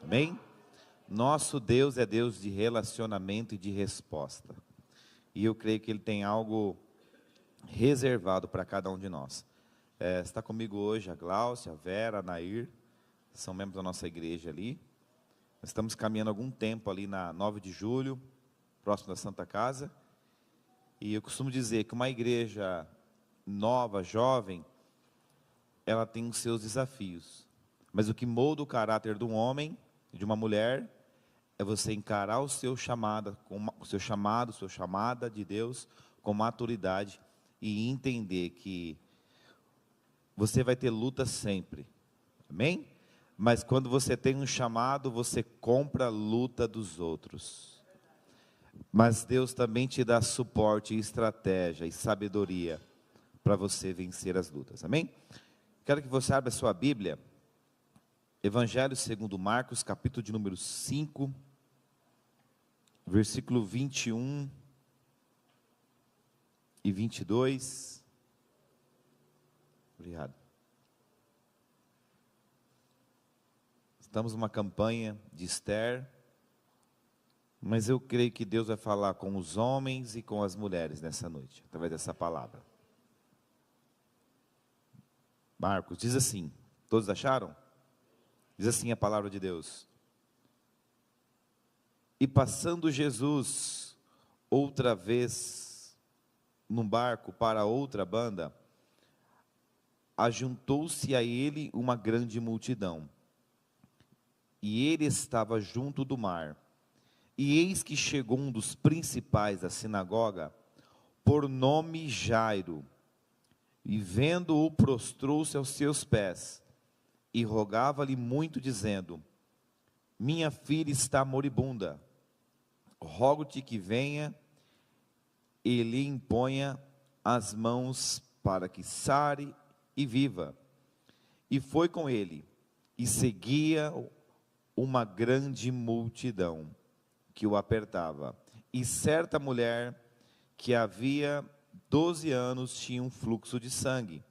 Amém? Nosso Deus é Deus de relacionamento e de resposta. E eu creio que Ele tem algo reservado para cada um de nós. Está comigo hoje a Gláucia, a Vera, a Nair, são membros da nossa igreja ali. Nós estamos caminhando algum tempo ali na 9 de julho, próximo da Santa Casa. E eu costumo dizer que uma igreja nova, jovem, ela tem os seus desafios. Mas o que molda o caráter de um homem e de uma mulher é você encarar o seu chamado, sua chamada de Deus com maturidade e entender que você vai ter luta sempre. Amém? Mas quando você tem um chamado, você compra a luta dos outros. Mas Deus também te dá suporte, estratégia e sabedoria para você vencer as lutas. Amém? Quero que você abra a sua Bíblia. Evangelho segundo Marcos, capítulo de número 5, versículo 21 e 22. Obrigado. Estamos numa campanha de Esther, mas eu creio que Deus vai falar com os homens e com as mulheres nessa noite, através dessa palavra. Marcos diz assim, todos acharam? Diz assim a palavra de Deus: e passando Jesus outra vez num barco para outra banda, ajuntou-se a ele uma grande multidão, e ele estava junto do mar. E eis que chegou um dos principais da sinagoga, por nome Jairo, e vendo-o prostrou-se aos seus pés, e rogava-lhe muito, dizendo: minha filha está moribunda, rogo-te que venha e lhe imponha as mãos para que sare e viva. E foi com ele, e seguia uma grande multidão que o apertava. E certa mulher que havia 12 anos tinha um fluxo de sangue,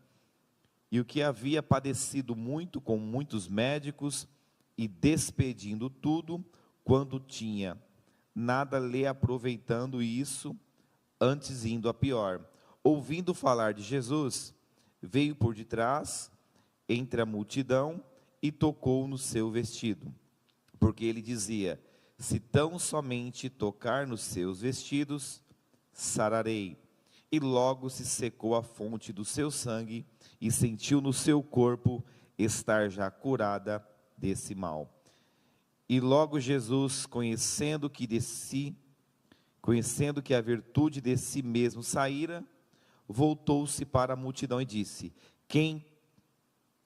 e o que havia padecido muito com muitos médicos, e despedindo tudo quando tinha, nada lhe aproveitando isso, antes indo a pior. Ouvindo falar de Jesus, veio por detrás, entre a multidão, e tocou no seu vestido, porque ele dizia: se tão somente tocar nos seus vestidos, sararei. E logo se secou a fonte do seu sangue, e sentiu no seu corpo estar já curada desse mal. E logo Jesus, conhecendo que a virtude de si mesmo saíra, voltou-se para a multidão e disse: quem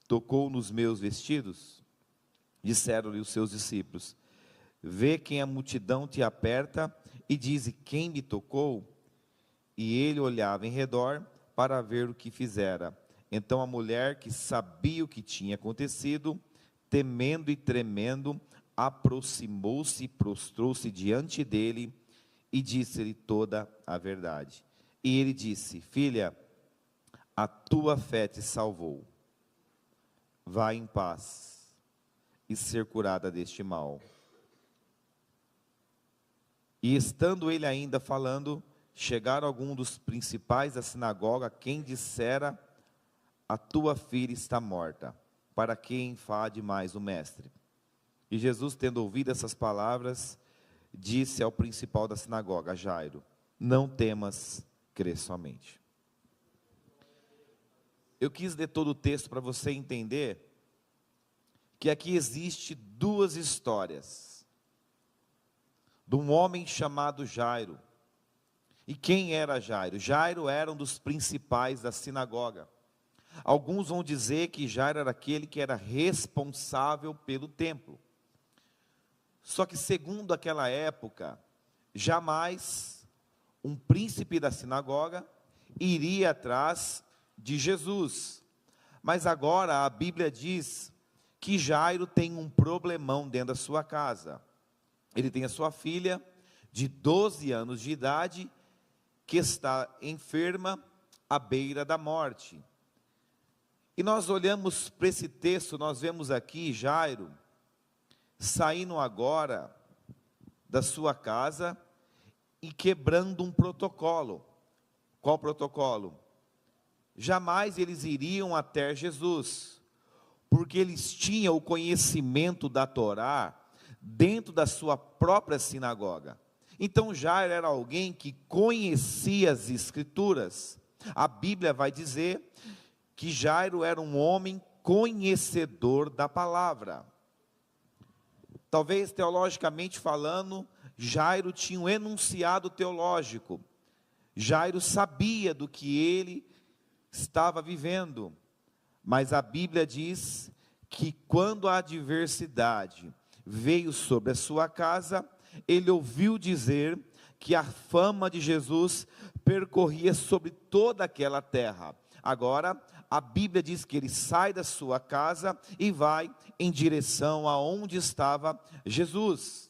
tocou nos meus vestidos? Disseram-lhe os seus discípulos: vê quem a multidão te aperta, e dize: quem me tocou? E ele olhava em redor para ver o que fizera. Então a mulher, que sabia o que tinha acontecido, temendo e tremendo, aproximou-se e prostrou-se diante dele, e disse-lhe toda a verdade. E ele disse: filha, a tua fé te salvou, vá em paz e ser curada deste mal. E estando ele ainda falando, chegaram alguns dos principais da sinagoga, quem dissera: a tua filha está morta, para que enfade mais o mestre? E Jesus, tendo ouvido essas palavras, disse ao principal da sinagoga, Jairo: não temas, crê somente. Eu quis ler todo o texto para você entender que aqui existe duas histórias de um homem chamado Jairo. E quem era Jairo? Jairo era um dos principais da sinagoga. Alguns vão dizer que Jairo era aquele que era responsável pelo templo. Só que segundo aquela época, jamais um príncipe da sinagoga iria atrás de Jesus. Mas agora a Bíblia diz que Jairo tem um problemão dentro da sua casa. Ele tem a sua filha de 12 anos de idade, que está enferma à beira da morte. E nós olhamos para esse texto, nós vemos aqui Jairo saindo agora da sua casa e quebrando um protocolo. Qual protocolo? Jamais eles iriam até Jesus, porque eles tinham o conhecimento da Torá dentro da sua própria sinagoga. Então Jairo era alguém que conhecia as Escrituras. A Bíblia vai dizer que Jairo era um homem conhecedor da palavra. Talvez teologicamente falando, Jairo tinha um enunciado teológico. Jairo sabia do que ele estava vivendo, mas a Bíblia diz que quando a adversidade veio sobre a sua casa, ele ouviu dizer que a fama de Jesus percorria sobre toda aquela terra. Agora, a Bíblia diz que ele sai da sua casa e vai em direção aonde estava Jesus.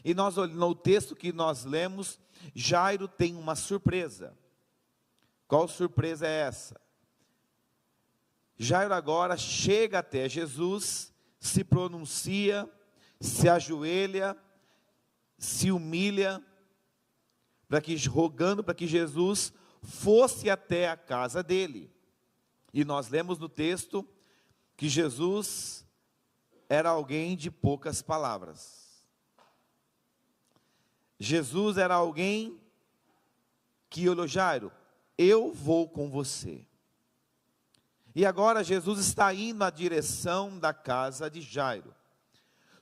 E nós, no texto que nós lemos, Jairo tem uma surpresa. Qual surpresa é essa? Jairo agora chega até Jesus, se pronuncia, se ajoelha, se humilha, rogando para que Jesus fosse até a casa dele. E nós lemos no texto que Jesus era alguém de poucas palavras. Jesus era alguém que olhou: Jairo, eu vou com você. E agora Jesus está indo na direção da casa de Jairo.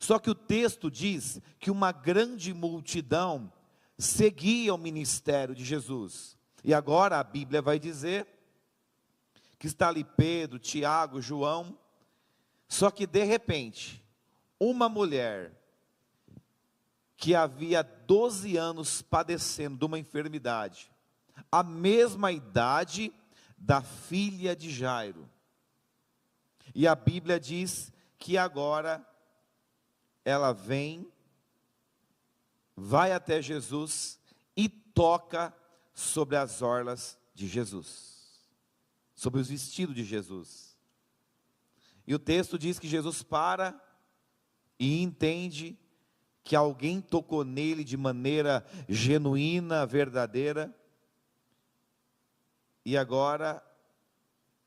Só que o texto diz que uma grande multidão seguia o ministério de Jesus. E agora a Bíblia vai dizer que está ali Pedro, Tiago, João. Só que de repente, uma mulher que havia 12 anos padecendo de uma enfermidade, a mesma idade da filha de Jairo. E a Bíblia diz que agora ela vai até Jesus e toca sobre as orlas de Jesus, sobre os vestidos de Jesus. E o texto diz que Jesus para e entende que alguém tocou nele de maneira genuína, verdadeira. E agora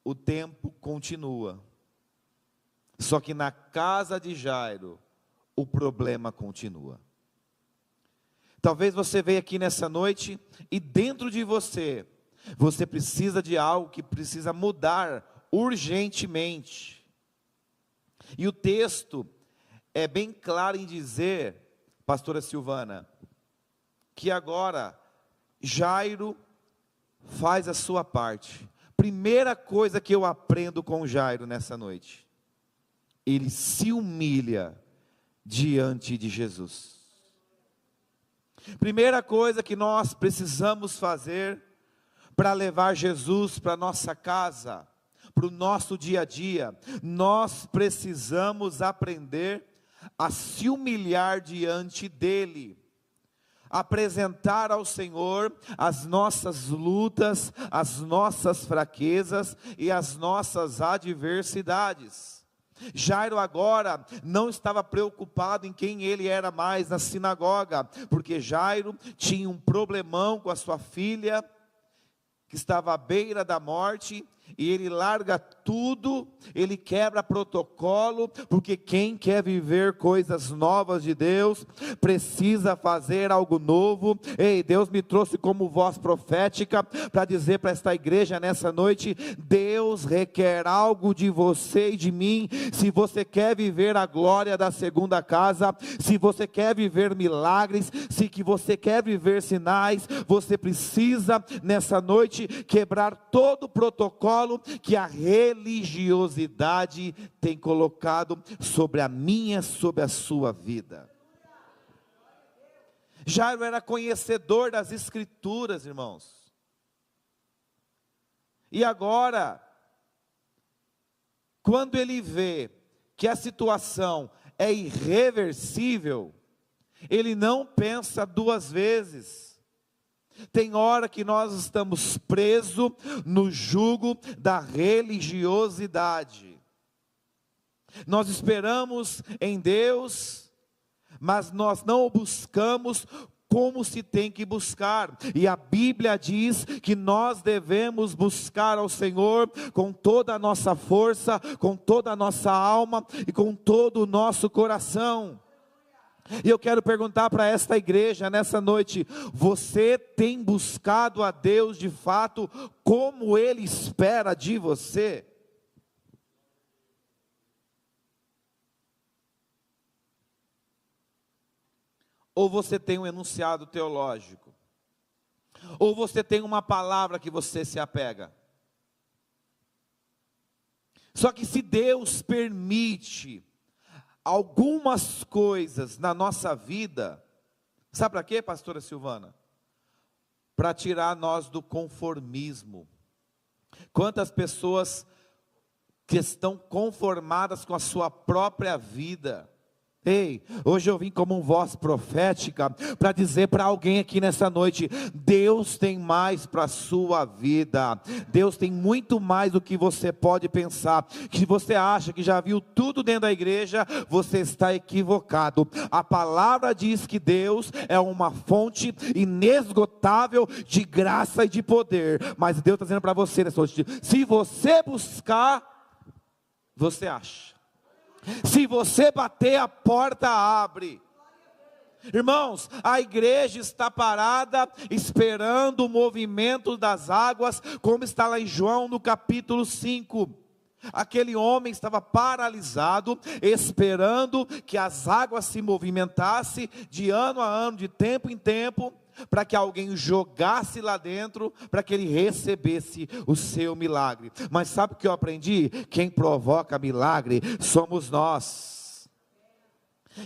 o tempo continua. Só que na casa de Jairo, o problema continua. Talvez você veja aqui nessa noite e dentro de você, você precisa de algo que precisa mudar urgentemente. E o texto é bem claro em dizer, pastora Silvana, que agora Jairo faz a sua parte. Primeira coisa que eu aprendo com Jairo nessa noite: ele se humilha diante de Jesus. Primeira coisa que nós precisamos fazer para levar Jesus para nossa casa, para o nosso dia a dia, nós precisamos aprender a se humilhar diante dele, apresentar ao Senhor as nossas lutas, as nossas fraquezas e as nossas adversidades. Jairo agora não estava preocupado em quem ele era mais na sinagoga, porque Jairo tinha um problemão com a sua filha, que estava à beira da morte, e ele larga tudo, ele quebra protocolo, porque quem quer viver coisas novas de Deus, precisa fazer algo novo. Ei, Deus me trouxe como voz profética, para dizer para esta igreja nessa noite: Deus requer algo de você e de mim. Se você quer viver a glória da segunda casa, se você quer viver milagres, se que você quer viver sinais, você precisa nessa noite quebrar todo o protocolo que a religiosidade tem colocado sobre a minha, sobre a sua vida. Jairo era conhecedor das Escrituras, irmãos. E agora, quando ele vê que a situação é irreversível, ele não pensa duas vezes. Tem hora que nós estamos presos no jugo da religiosidade. Nós esperamos em Deus, mas nós não o buscamos como se tem que buscar. E a Bíblia diz que nós devemos buscar ao Senhor com toda a nossa força, com toda a nossa alma e com todo o nosso coração. E eu quero perguntar para esta igreja nessa noite: você tem buscado a Deus de fato como Ele espera de você? Ou você tem um enunciado teológico? Ou você tem uma palavra que você se apega? Só que se Deus permite algumas coisas na nossa vida, sabe para quê, pastora Silvana? Para tirar nós do conformismo. Quantas pessoas que estão conformadas com a sua própria vida? Ei, hoje eu vim como voz profética para dizer para alguém aqui nessa noite: Deus tem mais para a sua vida. Deus tem muito mais do que você pode pensar. Que você acha que já viu tudo dentro da igreja, você está equivocado. A palavra diz que Deus é uma fonte inesgotável de graça e de poder. Mas Deus está dizendo para você nessa noite: se você buscar, você acha. Se você bater, a porta abre. Irmãos, a igreja está parada esperando o movimento das águas, como está lá em João no capítulo 5. Aquele homem estava paralisado, esperando que as águas se movimentassem de ano a ano, de tempo em tempo, para que alguém jogasse lá dentro, para que ele recebesse o seu milagre. Mas sabe o que eu aprendi? Quem provoca milagre somos nós.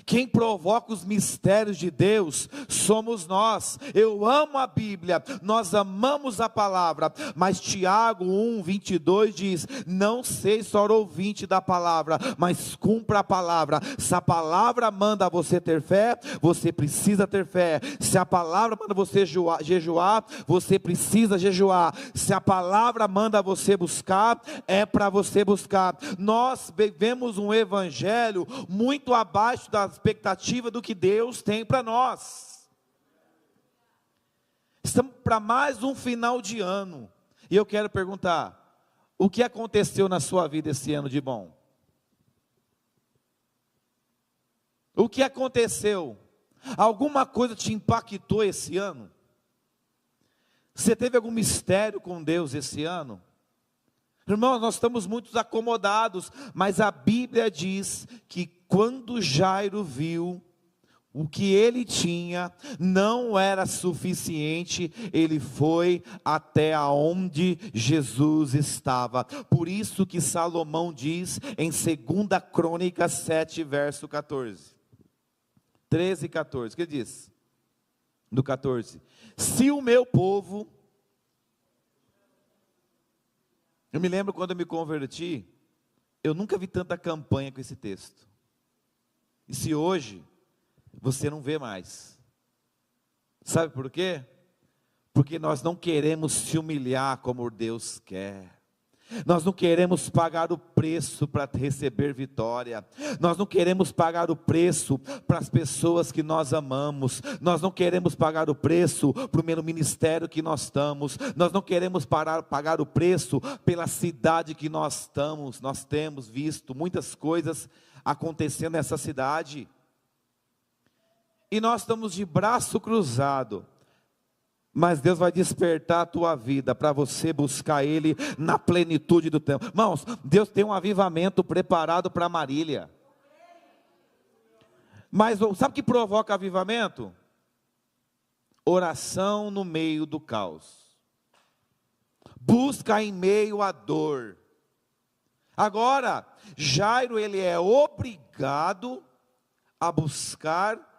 Quem provoca os mistérios de Deus somos nós. Eu amo a Bíblia, nós amamos a palavra, mas Tiago 1:22 diz: não seja só ouvinte da palavra, mas cumpra a palavra. Se a palavra manda você ter fé, você precisa ter fé. Se a palavra manda você jejuar, você precisa jejuar. Se a palavra manda você buscar, é para você buscar. Nós vivemos um evangelho muito abaixo da expectativa do que Deus tem para nós. Estamos para mais um final de ano, e eu quero perguntar: o que aconteceu na sua vida esse ano de bom? O que aconteceu? Alguma coisa te impactou esse ano? Você teve algum mistério com Deus esse ano? Irmãos, nós estamos muito acomodados, mas a Bíblia diz que quando Jairo viu o que ele tinha, não era suficiente, ele foi até aonde Jesus estava. Por isso que Salomão diz em 2 Crônicas 7, verso 14, 13 e 14, o que ele diz? No 14: se o meu povo... Eu me lembro quando eu me converti, eu nunca vi tanta campanha com esse texto. E se hoje, você não vê mais. Sabe por quê? Porque nós não queremos se humilhar como Deus quer. Nós não queremos pagar o preço para receber vitória. Nós não queremos pagar o preço para as pessoas que nós amamos. Nós não queremos pagar o preço para o ministério que nós estamos. Nós não queremos pagar o preço pela cidade que nós estamos. Nós temos visto muitas coisas acontecendo nessa cidade. E nós estamos de braço cruzado. Mas Deus vai despertar a tua vida para você buscar Ele na plenitude do tempo. Irmãos, Deus tem um avivamento preparado para Marília. Mas sabe o que provoca avivamento? Oração no meio do caos. Busca em meio à dor. Agora, Jairo, ele é obrigado a buscar,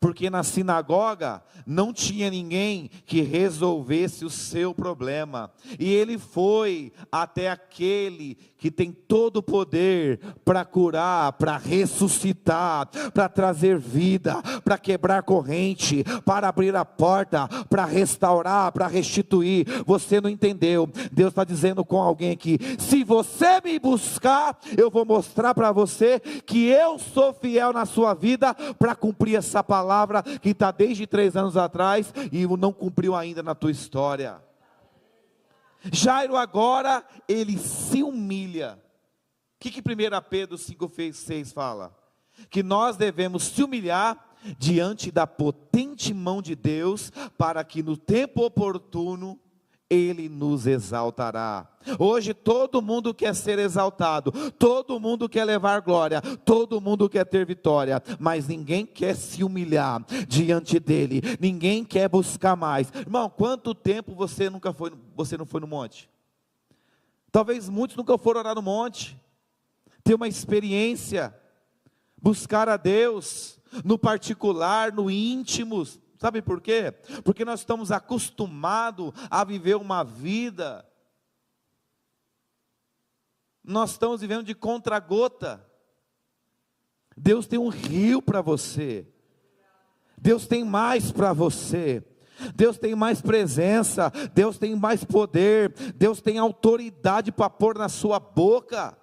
porque na sinagoga não tinha ninguém que resolvesse o seu problema. E ele foi até aquele que tem todo o poder para curar, para ressuscitar, para trazer vida, para quebrar corrente, para abrir a porta, para restaurar, para restituir. Você não entendeu. Deus está dizendo com alguém aqui: se você me buscar, eu vou mostrar para você que eu sou fiel na sua vida para cumprir essa palavra que está desde 3 anos atrás e não cumpriu ainda na tua história. Jairo agora, ele se humilha. O que 1 Pedro 5,6 fala? Que nós devemos se humilhar diante da potente mão de Deus, para que no tempo oportuno Ele nos exaltará. Hoje todo mundo quer ser exaltado, todo mundo quer levar glória, todo mundo quer ter vitória, mas ninguém quer se humilhar diante dele, ninguém quer buscar mais. Irmão, quanto tempo você não foi no monte? Talvez muitos nunca foram orar no monte, ter uma experiência, buscar a Deus no particular, no íntimo. Sabe por quê? Porque nós estamos acostumados a viver uma vida, nós estamos vivendo de contra-gota. Deus tem um rio para você, Deus tem mais para você, Deus tem mais presença, Deus tem mais poder, Deus tem autoridade para pôr na sua boca.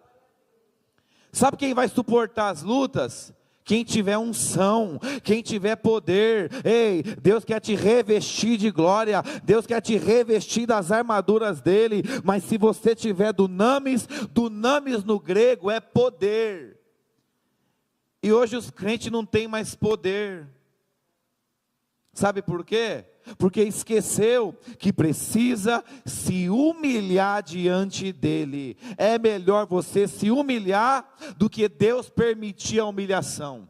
Sabe quem vai suportar as lutas? Quem tiver unção, quem tiver poder. Ei, Deus quer te revestir de glória, Deus quer te revestir das armaduras dele, mas se você tiver dunamis no grego é poder, e hoje os crentes não têm mais poder. Sabe por quê? Porque esqueceu que precisa se humilhar diante dele. É melhor você se humilhar do que Deus permitir a humilhação.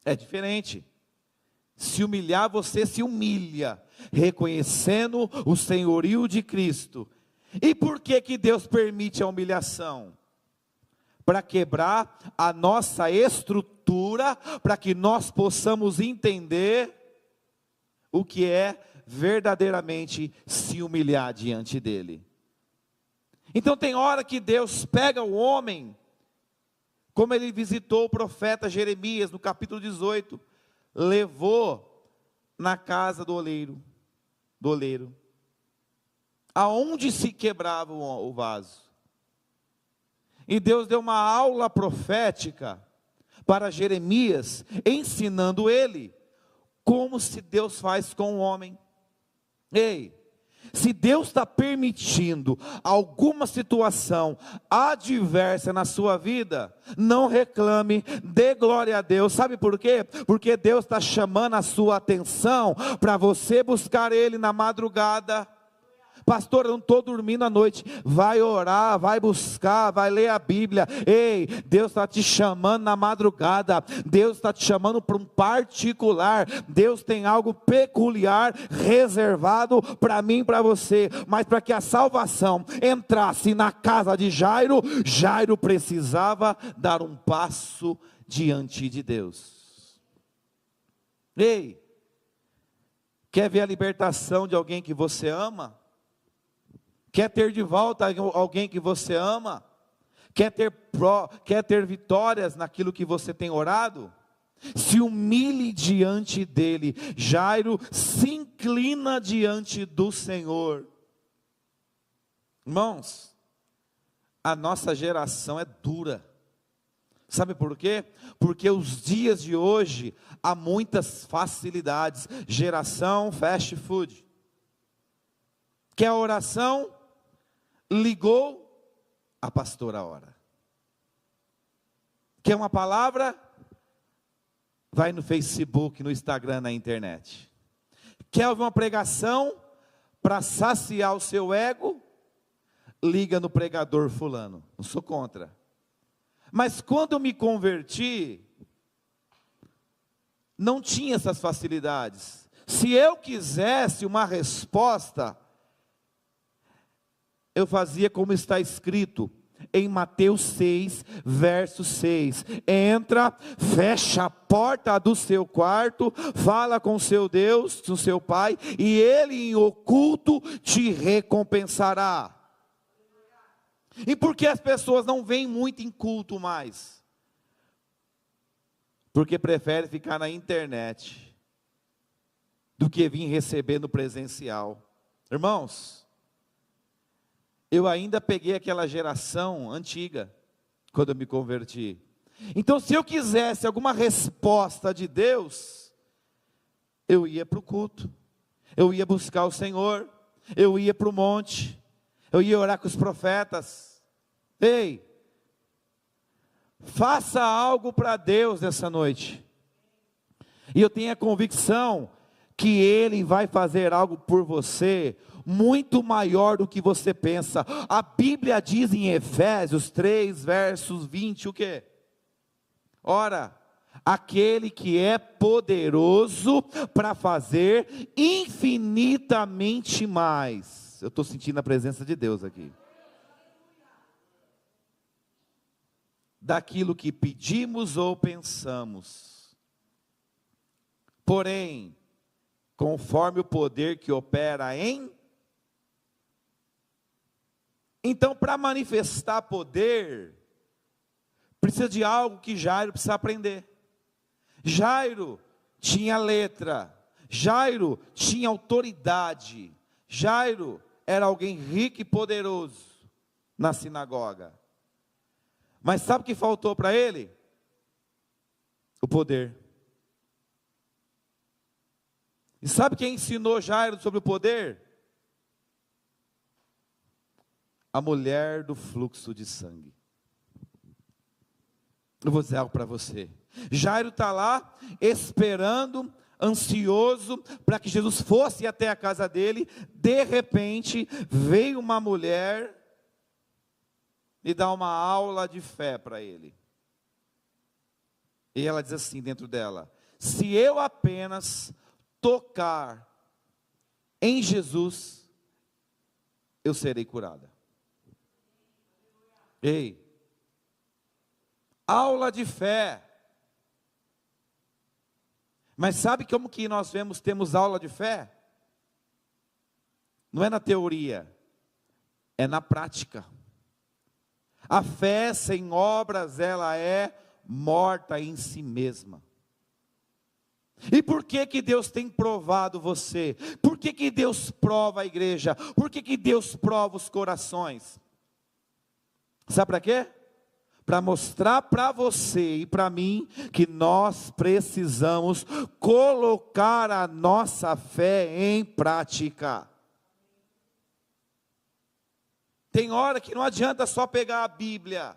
É diferente. Se humilhar, você se humilha, reconhecendo o senhorio de Cristo. E por que Deus permite a humilhação? Para quebrar a nossa estrutura, para que nós possamos entender o que é verdadeiramente se humilhar diante dele. Então tem hora que Deus pega o homem, como ele visitou o profeta Jeremias no capítulo 18, levou na casa do oleiro, aonde se quebrava o vaso. E Deus deu uma aula profética para Jeremias, ensinando ele como se Deus faz com o homem. Ei, se Deus está permitindo alguma situação adversa na sua vida, não reclame, dê glória a Deus. Sabe por quê? Porque Deus está chamando a sua atenção para você buscar Ele na madrugada. Pastor, eu não estou dormindo à noite. Vai orar, vai buscar, vai ler a Bíblia. Ei, Deus está te chamando na madrugada. Deus está te chamando para um particular. Deus tem algo peculiar reservado para mim e para você. Mas para que a salvação entrasse na casa de Jairo, Jairo precisava dar um passo diante de Deus. Ei, quer ver a libertação de alguém que você ama? Quer ter de volta alguém que você ama? Quer ter vitórias naquilo que você tem orado? Se humilhe diante dele. Jairo se inclina diante do Senhor. Irmãos, a nossa geração é dura. Sabe por quê? Porque os dias de hoje há muitas facilidades. Geração fast food. Quer oração? Ligou, a pastora ora. Quer uma palavra? Vai no Facebook, no Instagram, na internet. Quer ouvir uma pregação para saciar o seu ego? Liga no pregador fulano. Não sou contra. Mas quando eu me converti, não tinha essas facilidades. Se eu quisesse uma resposta, eu fazia como está escrito em Mateus 6, verso 6. Entra, fecha a porta do seu quarto, fala com seu Deus, com seu Pai, e Ele em oculto te recompensará. E por que as pessoas não vêm muito em culto mais? porque prefere ficar na internet do que vir receber no presencial. Irmãos, eu ainda peguei aquela geração antiga, quando eu me converti. Então, se eu quisesse alguma resposta de Deus, eu ia para o culto, eu ia buscar o Senhor, eu ia para o monte, eu ia orar com os profetas. Ei, faça algo para Deus nessa noite, e eu tenho a convicção que Ele vai fazer algo por você, muito maior do que você pensa. A Bíblia diz em Efésios 3, versos 20, o quê? Ora, aquele que é poderoso para fazer infinitamente mais. Eu estou sentindo a presença de Deus aqui. Daquilo que pedimos ou pensamos. Porém, conforme o poder que opera em... Então, para manifestar poder, precisa de algo que Jairo precisa aprender. Jairo tinha letra, Jairo tinha autoridade, Jairo era alguém rico e poderoso na sinagoga. Mas sabe o que faltou para ele? O poder. E sabe quem ensinou Jairo sobre o poder? A mulher do fluxo de sangue. Eu vou dizer algo para você. Jairo está lá, esperando, ansioso, para que Jesus fosse até a casa dele. De repente, veio uma mulher e dá uma aula de fé para ele. E ela diz assim dentro dela: se eu apenas tocar em Jesus, eu serei curada. Ei, aula de fé. Mas sabe como que nós temos aula de fé? Não é na teoria, é na prática. A fé sem obras, ela é morta em si mesma. E por que que Deus tem provado você? Por que que Deus prova a igreja? Por que que Deus prova os corações? Sabe para quê? Para mostrar para você e para mim que nós precisamos colocar a nossa fé em prática. Tem hora que não adianta só pegar a Bíblia,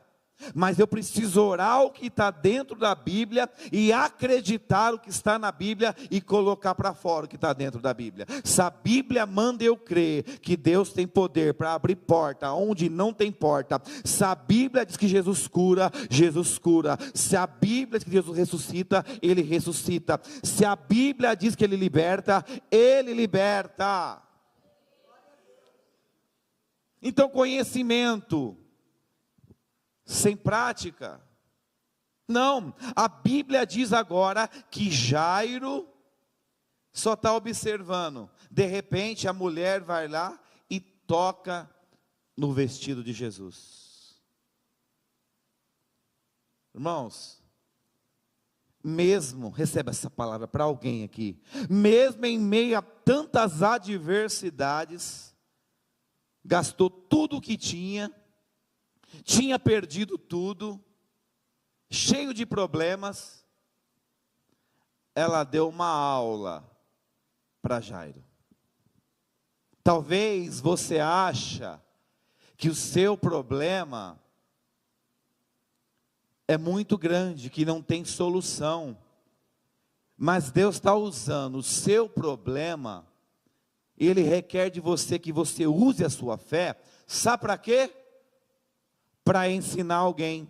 mas eu preciso orar o que está dentro da Bíblia e acreditar o que está na Bíblia e colocar para fora o que está dentro da Bíblia. Se a Bíblia manda eu crer que Deus tem poder para abrir porta onde não tem porta, se a Bíblia diz que Jesus cura, Jesus cura. Se a Bíblia diz que Jesus ressuscita, Ele ressuscita. Se a Bíblia diz que Ele liberta, Ele liberta. Então, conhecimento sem prática, não. A Bíblia diz agora que Jairo só está observando. De repente a mulher vai lá e toca no vestido de Jesus. Irmãos, mesmo, receba essa palavra para alguém aqui, mesmo em meio a tantas adversidades, gastou tudo o que tinha perdido tudo, cheio de problemas, ela deu uma aula para Jairo. Talvez você acha que o seu problema é muito grande, que não tem solução, mas Deus está usando o seu problema, Ele requer de você que você use a sua fé, sabe para quê? Para ensinar alguém,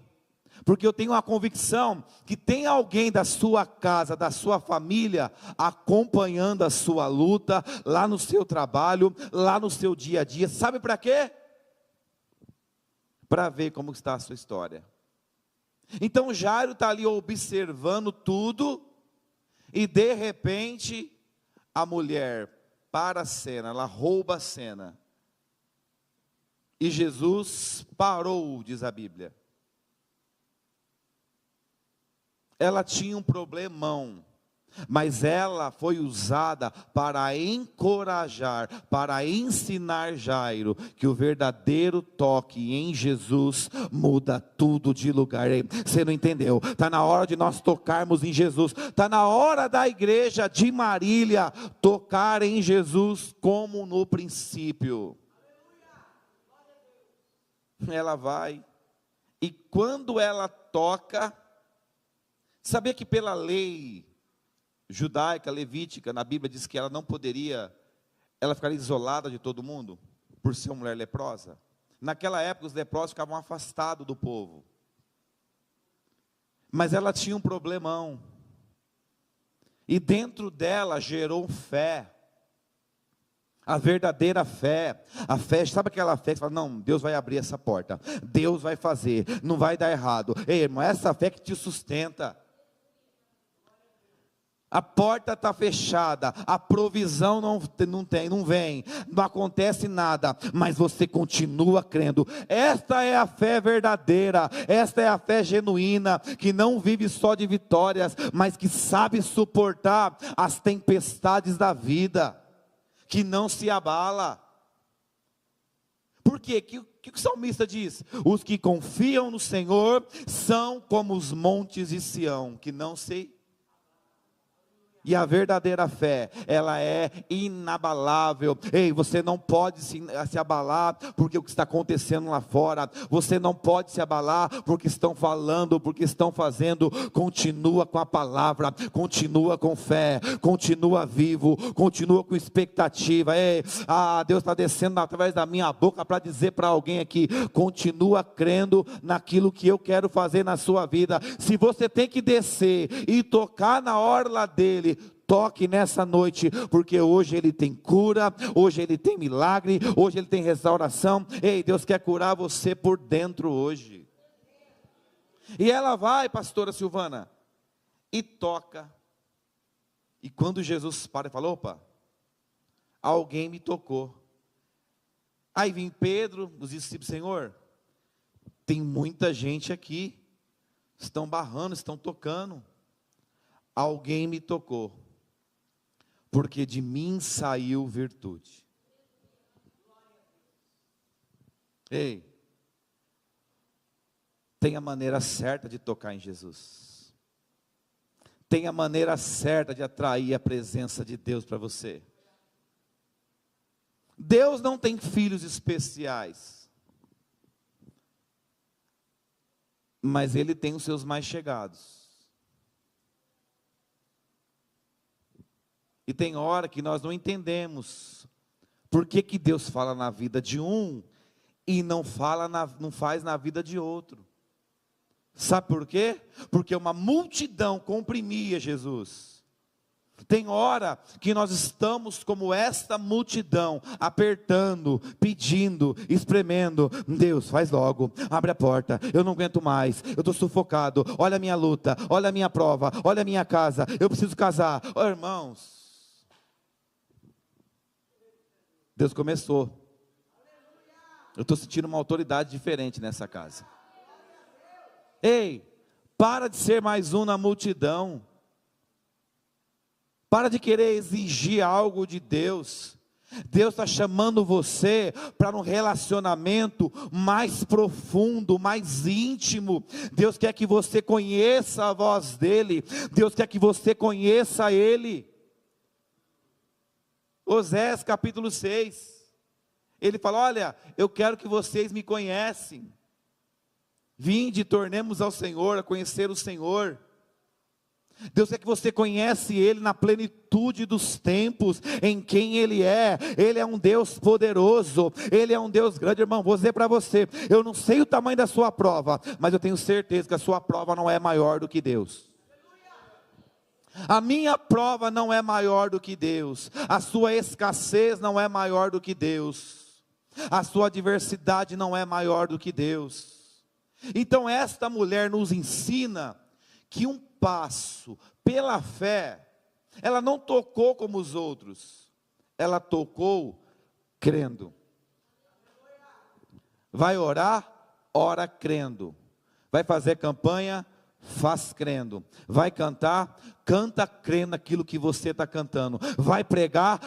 porque eu tenho uma convicção que tem alguém da sua casa, da sua família, acompanhando a sua luta, lá no seu trabalho, lá no seu dia a dia, sabe para quê? Para ver como está a sua história. Então Jairo está ali observando tudo, e de repente, a mulher para a cena, ela rouba a cena, e Jesus parou, diz a Bíblia. ela tinha um problemão, mas ela foi usada para encorajar, para ensinar Jairo que o verdadeiro toque em Jesus muda tudo de lugar. Ei, você não entendeu? Está na hora de nós tocarmos em Jesus. Está na hora da igreja de Marília tocar em Jesus como no princípio. Ela vai, e quando ela toca, sabia que pela lei judaica, levítica, na Bíblia diz que ela não poderia, ela ficaria isolada de todo mundo, por ser uma mulher leprosa. Naquela época os leprosos ficavam afastados do povo, mas ela tinha um problemão, e dentro dela gerou fé, a verdadeira fé, a fé, sabe aquela fé que você fala, não, Deus vai abrir essa porta, Deus vai fazer, não vai dar errado. Ei, irmão, essa fé que te sustenta. A porta está fechada, a provisão não vem, não acontece nada, mas você continua crendo. Esta é a fé verdadeira, esta é a fé genuína, que não vive só de vitórias, mas que sabe suportar as tempestades da vida, que não se abala. Por quê? O que o salmista diz? Os que confiam no Senhor são como os montes de Sião, que não se... E a verdadeira fé, ela é inabalável. Ei, você não pode se abalar porque o que está acontecendo lá fora. Você não pode se abalar porque estão falando, porque estão fazendo. Continua com a palavra, continua com fé, continua vivo, continua com expectativa. Ei, Deus está descendo através da minha boca para dizer para alguém aqui: continua crendo naquilo que eu quero fazer na sua vida. Se você tem que descer e tocar na orla dele, toque nessa noite, porque hoje Ele tem cura, hoje Ele tem milagre, hoje Ele tem restauração. Ei, Deus quer curar você por dentro hoje. E ela vai, pastora Silvana, e toca. E quando Jesus para e fala: opa, alguém me tocou. Aí vem Pedro, os discípulos: Senhor, tem muita gente aqui, estão barrando, estão tocando. Alguém me tocou, porque de mim saiu virtude. Ei, tem a maneira certa de tocar em Jesus. Tem a maneira certa de atrair a presença de Deus para você. Deus não tem filhos especiais, mas Ele tem os seus mais chegados. E tem hora que nós não entendemos por que Deus fala na vida de um e não faz na vida de outro. Sabe por quê? Porque uma multidão comprimia Jesus. Tem hora que nós estamos como esta multidão, apertando, pedindo, espremendo: Deus, faz logo, abre a porta, eu não aguento mais, eu estou sufocado, olha a minha luta, olha a minha prova, olha a minha casa, eu preciso casar. Oh, irmãos, Deus começou. Eu estou sentindo uma autoridade diferente nessa casa. Ei, para de ser mais um na multidão. Para de querer exigir algo de Deus. Deus está chamando você para um relacionamento mais profundo, mais íntimo. Deus quer que você conheça a voz dEle. Deus quer que você conheça Ele. Osés capítulo 6, ele fala: olha, eu quero que vocês me conhecem. Vinde, tornemos ao Senhor, a conhecer o Senhor. Deus quer que você conhece Ele na plenitude dos tempos, em quem Ele é. Ele é um Deus poderoso, Ele é um Deus grande. Irmão, vou dizer para você, eu não sei o tamanho da sua prova, mas eu tenho certeza que a sua prova não é maior do que Deus. A minha prova não é maior do que Deus, a sua escassez não é maior do que Deus, a sua adversidade não é maior do que Deus. Então esta mulher nos ensina que um passo pela fé, ela não tocou como os outros, ela tocou crendo. Vai orar, ora crendo. Vai fazer campanha, faz crendo. Vai cantar, canta crendo naquilo que você está cantando. Vai pregar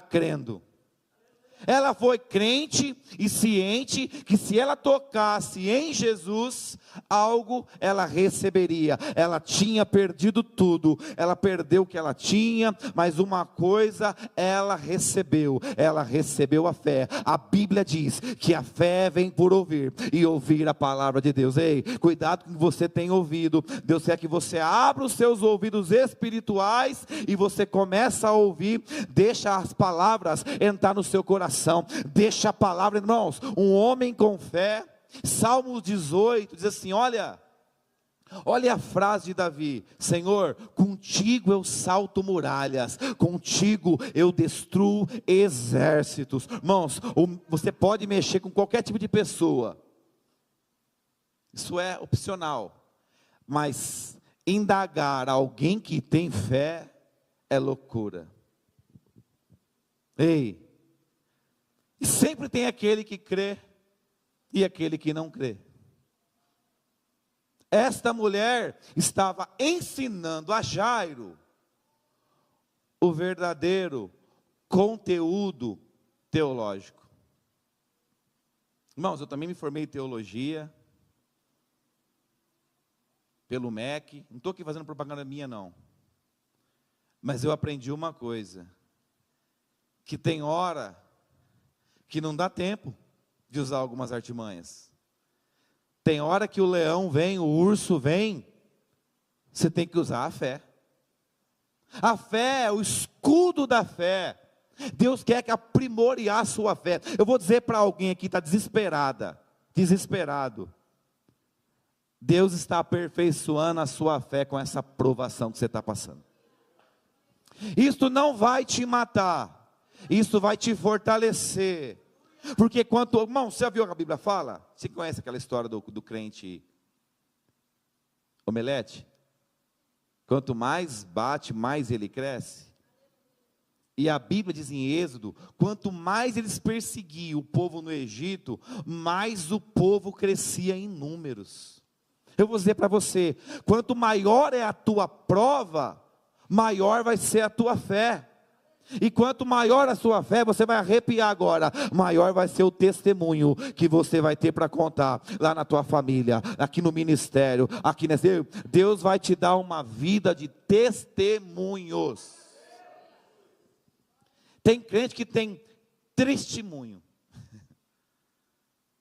crendo. Ela foi crente e ciente que se ela tocasse em Jesus, algo ela receberia. Ela tinha perdido tudo, ela perdeu o que ela tinha, mas uma coisa ela recebeu a fé. A Bíblia diz que a fé vem por ouvir, e ouvir a palavra de Deus. Ei, cuidado com o que você tem ouvido. Deus quer que você abra os seus ouvidos espirituais, e você começa a ouvir, deixa as palavras entrar no seu coração. Deixa a palavra, irmãos. Um homem com fé, Salmos 18 diz assim: olha a frase de Davi: Senhor, contigo eu salto muralhas, contigo eu destruo exércitos. Irmãos, você pode mexer com qualquer tipo de pessoa, isso é opcional, mas indagar alguém que tem fé é loucura. Ei, e sempre tem aquele que crê e aquele que não crê. Esta mulher estava ensinando a Jairo o verdadeiro conteúdo teológico. Irmãos, eu também me formei em teologia pelo MEC. Não estou aqui fazendo propaganda minha, não. Mas eu aprendi uma coisa: que tem hora que não dá tempo de usar algumas artimanhas. Tem hora que o leão vem, o urso vem, você tem que usar a fé. A fé é o escudo da fé. Deus quer que aprimore a sua fé. Eu vou dizer para alguém aqui que está desesperado. Deus está aperfeiçoando a sua fé com essa provação que você está passando. Isto não vai te matar, isso vai te fortalecer. Porque irmão, você já viu o que a Bíblia fala? Você conhece aquela história do crente omelete? Quanto mais bate, mais ele cresce. E a Bíblia diz em Êxodo: quanto mais eles perseguiam o povo no Egito, mais o povo crescia em números. Eu vou dizer para você: quanto maior é a tua prova, maior vai ser a tua fé. E quanto maior a sua fé, você vai arrepiar agora, maior vai ser o testemunho que você vai ter para contar lá na tua família, aqui no ministério, aqui nesse. Deus vai te dar uma vida de testemunhos. Tem crente que tem testemunho,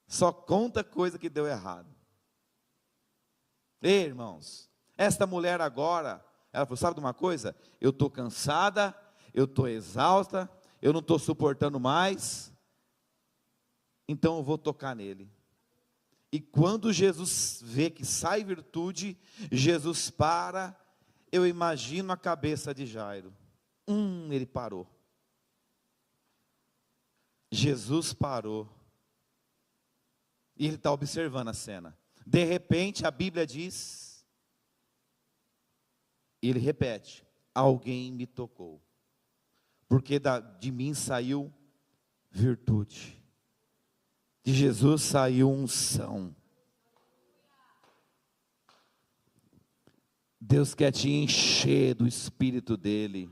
só conta coisa que deu errado. Ei, irmãos, esta mulher agora, ela falou: sabe de uma coisa? Eu estou cansada, eu estou exausta, eu não estou suportando mais, então eu vou tocar nele. E quando Jesus vê que sai virtude, Jesus para. Eu imagino a cabeça de Jairo. Ele parou. Jesus parou. E ele está observando a cena. De repente a Bíblia diz, e ele repete: alguém me tocou, porque de mim saiu virtude, de Jesus saiu unção. Deus quer te encher do Espírito dele,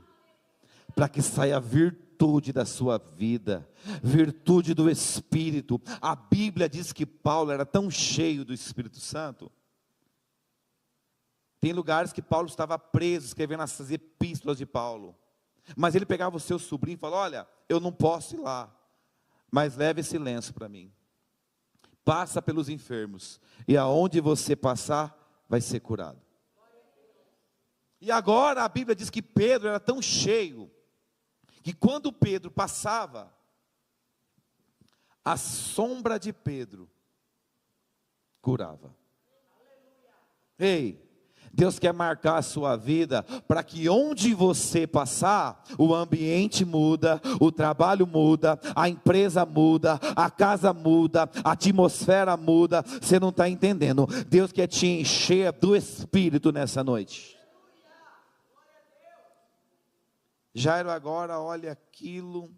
para que saia virtude da sua vida, virtude do Espírito. A Bíblia diz que Paulo era tão cheio do Espírito Santo. Tem lugares que Paulo estava preso, escrevendo essas epístolas de Paulo. Mas ele pegava o seu sobrinho e falava: olha, eu não posso ir lá, mas leve esse lenço para mim. Passa pelos enfermos, e aonde você passar, vai ser curado. E agora a Bíblia diz que Pedro era tão cheio, que quando Pedro passava, a sombra de Pedro curava. Ei, Deus quer marcar a sua vida, para que onde você passar, o ambiente muda, o trabalho muda, a empresa muda, a casa muda, a atmosfera muda. Você não está entendendo. Deus quer te encher do Espírito nessa noite. Jairo agora olha aquilo,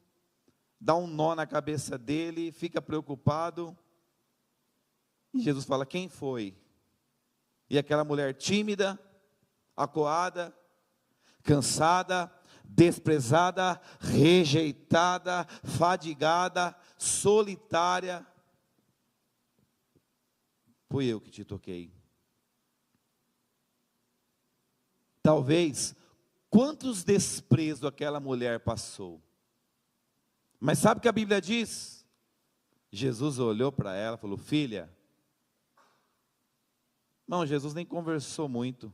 dá um nó na cabeça dele, fica preocupado. E Jesus fala: quem foi? E aquela mulher tímida, acuada, cansada, desprezada, rejeitada, fadigada, solitária. Fui eu que te toquei. Talvez, quantos desprezos aquela mulher passou. Mas sabe o que a Bíblia diz? Jesus olhou para ela e falou: filha. Não, Jesus nem conversou muito.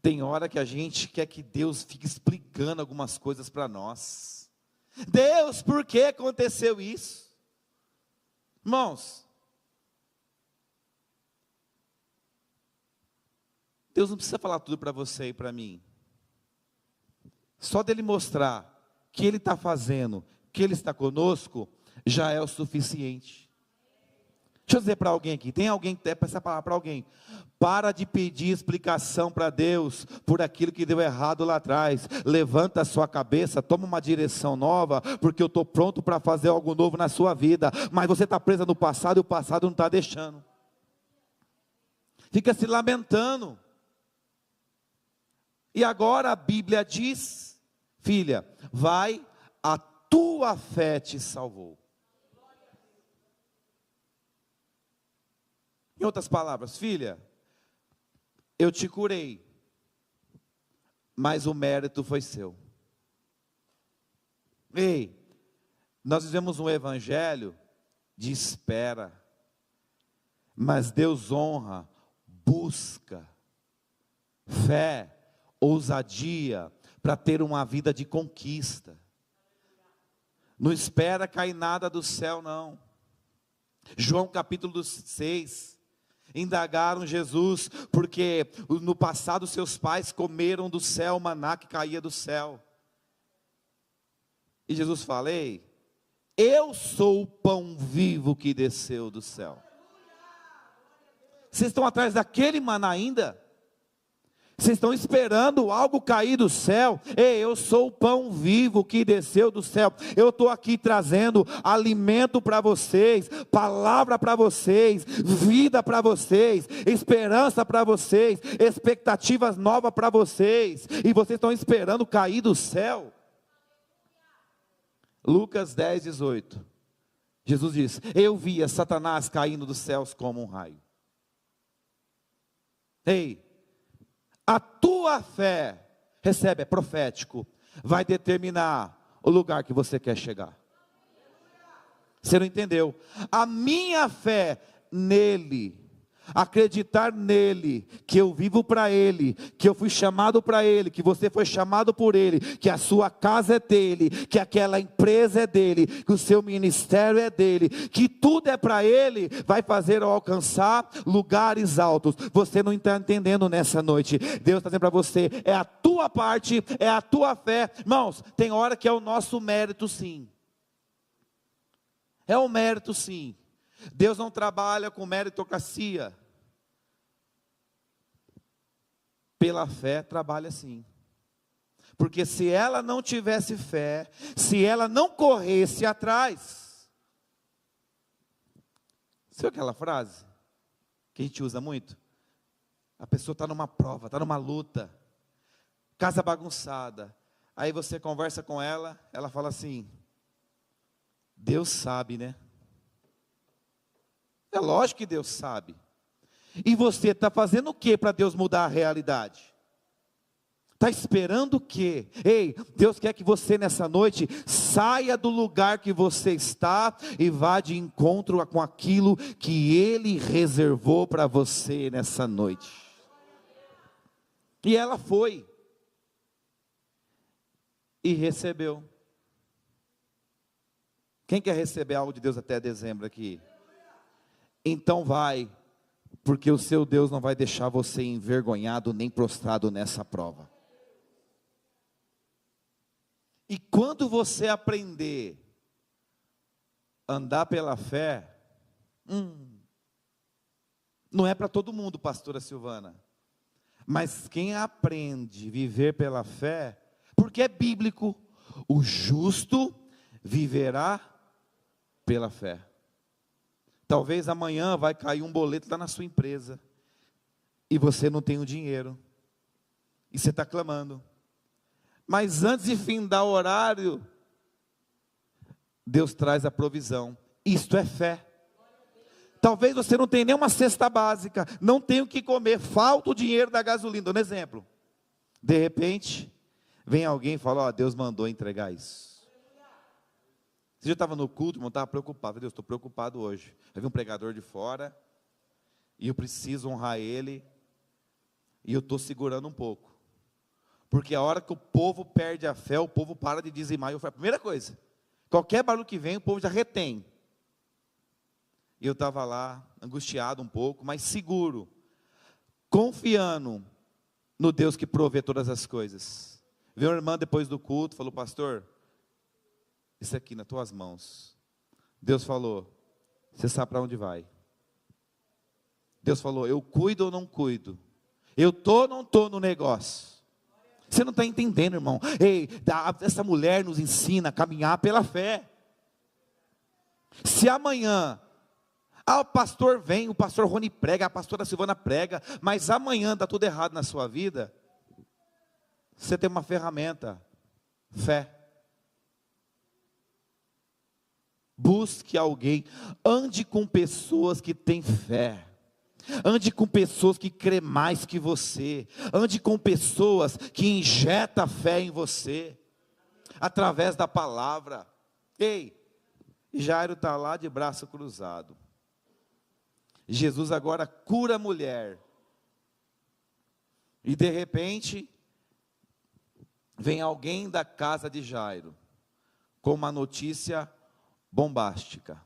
Tem hora que a gente quer que Deus fique explicando algumas coisas para nós. Deus, por que aconteceu isso? Irmãos, Deus não precisa falar tudo para você e para mim. Só dele mostrar que Ele está fazendo, que Ele está conosco, já é o suficiente. Deixa eu dizer para alguém aqui, tem alguém que tem essa palavra para alguém. Para de pedir explicação para Deus por aquilo que deu errado lá atrás. Levanta a sua cabeça, toma uma direção nova, porque eu estou pronto para fazer algo novo na sua vida. Mas você está presa no passado e o passado não está deixando. Fica se lamentando. E agora a Bíblia diz: filha, vai, a tua fé te salvou. Em outras palavras, filha, eu te curei, mas o mérito foi seu. Ei, nós vivemos um evangelho de espera, mas Deus honra, busca, fé, ousadia, para ter uma vida de conquista. Não espera cair nada do céu, não. João capítulo 6, indagaram Jesus, porque no passado seus pais comeram do céu o maná que caía do céu. E Jesus fala: ei, eu sou o pão vivo que desceu do céu. Vocês estão atrás daquele maná ainda? Vocês estão esperando algo cair do céu? Ei, eu sou o pão vivo que desceu do céu. Eu estou aqui trazendo alimento para vocês, palavra para vocês, vida para vocês, esperança para vocês, expectativas novas para vocês. E vocês estão esperando cair do céu. Lucas 10, 18. Jesus diz: eu via Satanás caindo dos céus como um raio. Ei, a tua fé, recebe, é profético, vai determinar o lugar que você quer chegar. Você não entendeu? A minha fé nele, acreditar nele, que eu vivo para ele, que eu fui chamado para ele, que você foi chamado por ele, que a sua casa é dele, que aquela empresa é dele, que o seu ministério é dele, que tudo é para ele, vai fazer eu alcançar lugares altos. Você não está entendendo nessa noite. Deus está dizendo para você: é a tua parte, é a tua fé. Irmãos, tem hora que é o nosso mérito, sim. É o mérito, sim. Deus não trabalha com meritocracia. Pela fé trabalha sim. Porque se ela não tivesse fé, se ela não corresse atrás. Sabe aquela frase que a gente usa muito? A pessoa está numa prova, está numa luta, casa bagunçada. Aí você conversa com ela, ela fala assim: Deus sabe, né? É lógico que Deus sabe. E você está fazendo o que para Deus mudar a realidade? Está esperando o quê? Ei, Deus quer que você nessa noite saia do lugar que você está e vá de encontro com aquilo que Ele reservou para você nessa noite. E ela foi. E recebeu. Quem quer receber algo de Deus até dezembro aqui? Então vai, porque o seu Deus não vai deixar você envergonhado nem prostrado nessa prova. E quando você aprender a andar pela fé, não é para todo mundo, pastora Silvana, mas quem aprende a viver pela fé, porque é bíblico, o justo viverá pela fé. Talvez amanhã vai cair um boleto lá na sua empresa, e você não tem o dinheiro, e você está clamando. Mas antes de findar o horário, Deus traz a provisão. Isto é fé. Talvez você não tenha nenhuma cesta básica, não tenha o que comer, falta o dinheiro da gasolina. Dando exemplo. De repente, vem alguém e fala: ó, Deus mandou entregar isso. Você já estava no culto, irmão, estava preocupado. Deus, estou preocupado hoje. Vai vir um pregador de fora, e eu preciso honrar ele, e eu estou segurando um pouco. Porque a hora que o povo perde a fé, o povo para de dizimar. Eu falei, a primeira coisa, qualquer barulho que vem, o povo já retém. E eu estava lá, angustiado um pouco, mas seguro, confiando no Deus que provê todas as coisas. Veio uma irmã depois do culto, falou: pastor, isso aqui nas tuas mãos. Deus falou: você sabe para onde vai. Deus falou: eu cuido ou não cuido? Eu estou ou não estou no negócio? Você não está entendendo, irmão. Ei, essa mulher nos ensina a caminhar pela fé. Se amanhã, o pastor vem, o pastor Rony prega, a pastora Silvana prega, mas amanhã está tudo errado na sua vida, você tem uma ferramenta: fé. Busque alguém, ande com pessoas que têm fé. Ande com pessoas que crê mais que você. Ande com pessoas que injetam fé em você, através da palavra. Ei, Jairo está lá de braço cruzado. Jesus agora cura a mulher. E de repente, vem alguém da casa de Jairo, com uma notícia bombástica.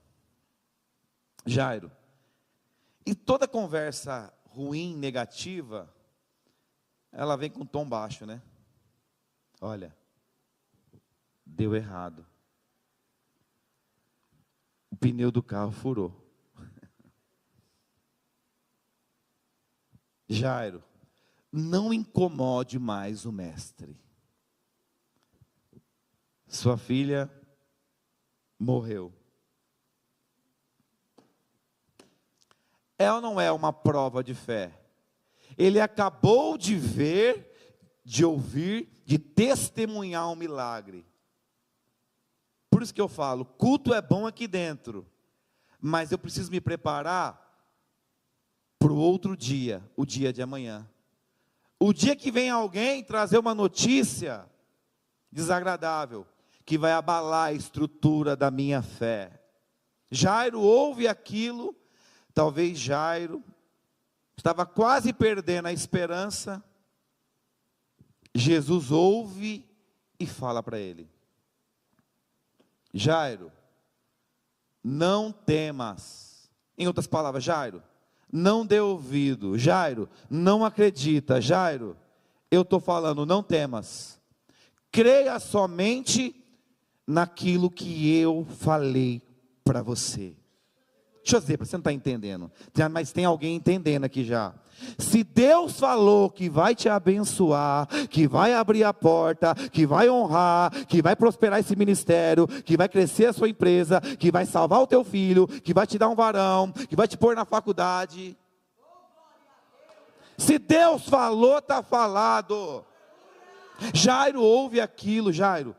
Jairo. E toda conversa ruim, negativa, ela vem com tom baixo, né? Olha, deu errado. O pneu do carro furou. Jairo, não incomode mais o mestre. Sua filha morreu. É ou não é uma prova de fé? Ele acabou de ver, de ouvir, de testemunhar um milagre. Por isso que eu falo, culto é bom aqui dentro, mas eu preciso me preparar para o outro dia, o dia de amanhã. O dia que vem alguém trazer uma notícia desagradável, que vai abalar a estrutura da minha fé. Jairo ouve aquilo. Talvez Jairo estava quase perdendo a esperança. Jesus ouve e fala para ele: Jairo, não temas. Em outras palavras, Jairo, não dê ouvido. Jairo, não acredita. Jairo, eu estou falando, não temas. Creia somente naquilo que eu falei para você. Deixa eu dizer, você não está entendendo, mas tem alguém entendendo aqui já. Se Deus falou que vai te abençoar, que vai abrir a porta, que vai honrar, que vai prosperar esse ministério, que vai crescer a sua empresa, que vai salvar o teu filho, que vai te dar um varão, que vai te pôr na faculdade. Se Deus falou, está falado. Jairo ouve aquilo. Jairo,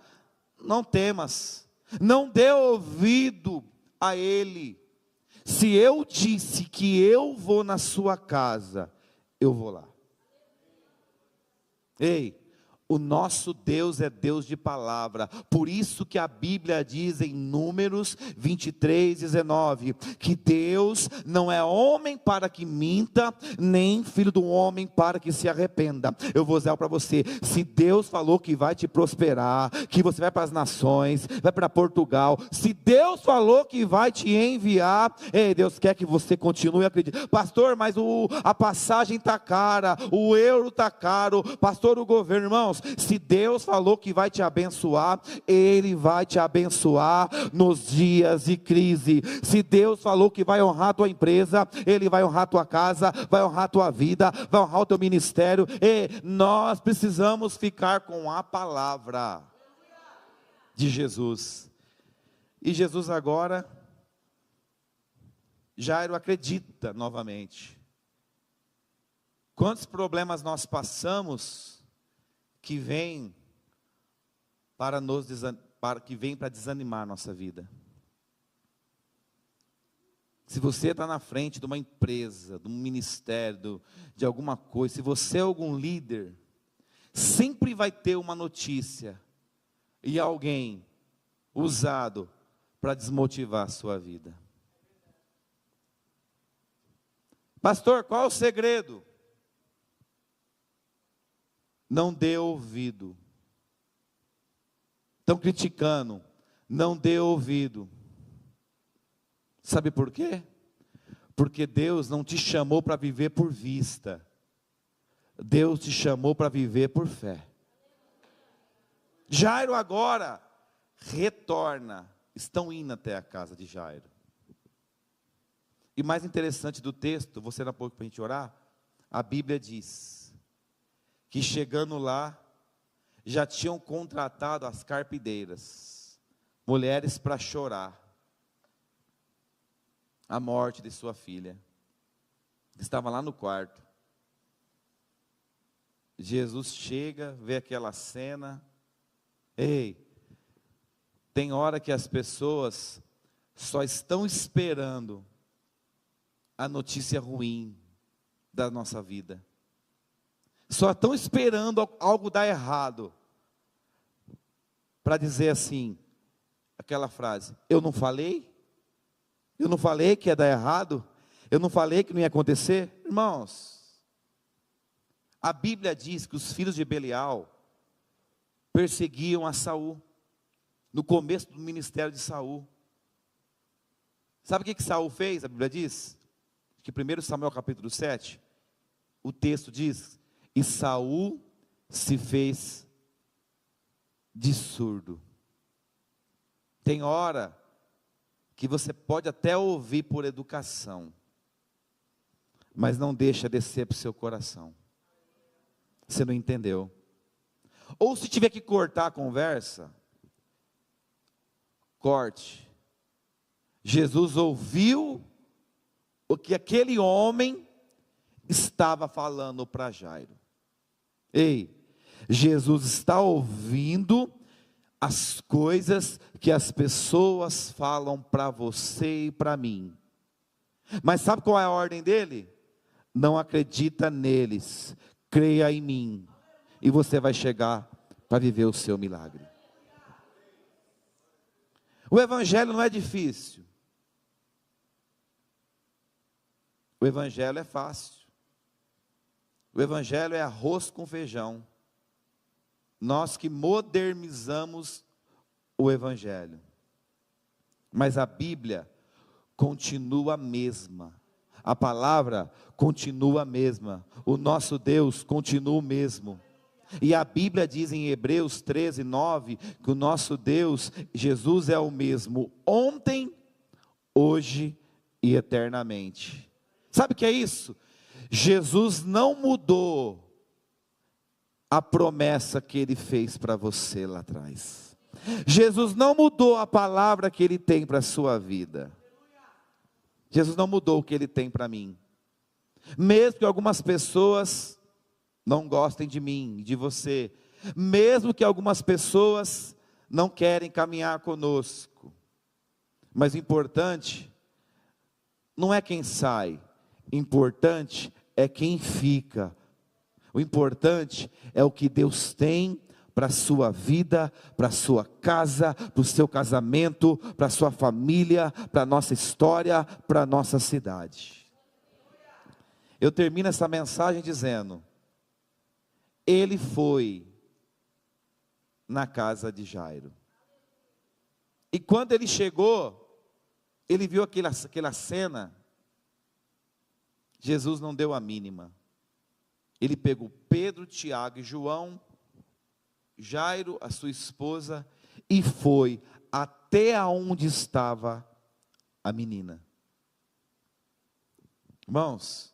não temas, não dê ouvido a ele. Se eu disse que eu vou na sua casa, eu vou lá. Ei, o nosso Deus é Deus de palavra. Por isso que a Bíblia diz em Números 23:19, que Deus não é homem para que minta, nem filho do homem para que se arrependa. Eu vou dizer para você, se Deus falou que vai te prosperar, que você vai para as nações, vai para Portugal, se Deus falou que vai te enviar, ei, Deus quer que você continue acreditando. Pastor, mas a passagem está cara, o euro está caro, pastor, o governo, irmãos, se Deus falou que vai te abençoar, Ele vai te abençoar nos dias de crise. Se Deus falou que vai honrar a tua empresa, Ele vai honrar a tua casa, vai honrar a tua vida, vai honrar o teu ministério. E nós precisamos ficar com a palavra de Jesus. E Jesus agora Jairo acredita novamente. Quantos problemas nós passamos que vêm para desanimar a nossa vida? Se você está na frente de uma empresa, de um ministério, de alguma coisa, se você é algum líder, sempre vai ter uma notícia e alguém usado para desmotivar a sua vida. Pastor, qual é o segredo? Não dê ouvido. Estão criticando, não dê ouvido. Sabe por quê? Porque Deus não te chamou para viver por vista. Deus te chamou para viver por fé. Jairo agora retorna. Estão indo até a casa de Jairo. E mais interessante do texto, vou ser a pouco para a gente orar. A Bíblia diz que chegando lá, já tinham contratado as carpideiras, mulheres para chorar a morte de sua filha. Estava lá no quarto. Jesus chega, vê aquela cena. Ei, tem hora que as pessoas só estão esperando a notícia ruim da nossa vida. Só estão esperando algo dar errado para dizer assim, aquela frase: eu não falei? Eu não falei que ia dar errado? Eu não falei que não ia acontecer? Irmãos, a Bíblia diz que os filhos de Belial perseguiam a Saul, no começo do ministério de Saul. Sabe o que Saul fez? A Bíblia diz, que 1 Samuel capítulo 7, o texto diz, e Saul se fez de surdo. Tem hora que você pode até ouvir por educação, mas não deixa descer para o seu coração. Você não entendeu. Ou se tiver que cortar a conversa, corte. Jesus ouviu o que aquele homem estava falando para Jairo. Ei, Jesus está ouvindo as coisas que as pessoas falam para você e para mim. Mas sabe qual é a ordem dele? Não acredita neles, creia em mim, e você vai chegar para viver o seu milagre. O evangelho não é difícil. O evangelho é fácil. O evangelho é arroz com feijão. Nós que modernizamos o evangelho. Mas a Bíblia continua a mesma. A palavra continua a mesma. O nosso Deus continua o mesmo. E a Bíblia diz em Hebreus 13, 9, que o nosso Deus, Jesus, é o mesmo ontem, hoje e eternamente. Sabe o que é isso? Jesus não mudou a promessa que Ele fez para você lá atrás. Jesus não mudou a palavra que Ele tem para a sua vida. Jesus não mudou o que Ele tem para mim. Mesmo que algumas pessoas não gostem de mim, de você. Mesmo que algumas pessoas não querem caminhar conosco. Mas o importante não é quem sai. Importante é quem fica. O importante é o que Deus tem para a sua vida, para a sua casa, para o seu casamento, para a sua família, para a nossa história, para a nossa cidade. Eu termino essa mensagem dizendo: ele foi na casa de Jairo. E quando ele chegou, ele viu aquela cena. Jesus não deu a mínima. Ele pegou Pedro, Tiago e João, Jairo, a sua esposa, e foi até aonde estava a menina. Irmãos,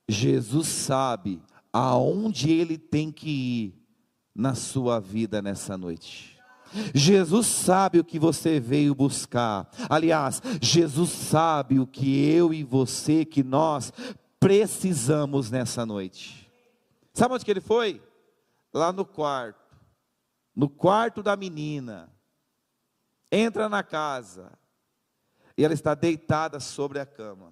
Jesus sabe aonde Ele tem que ir na sua vida nessa noite. Jesus sabe o que você veio buscar. Aliás, Jesus sabe o que eu e você, que nós precisamos nessa noite. Sabe onde que ele foi? Lá no quarto da menina. Entra na casa e ela está deitada sobre a cama.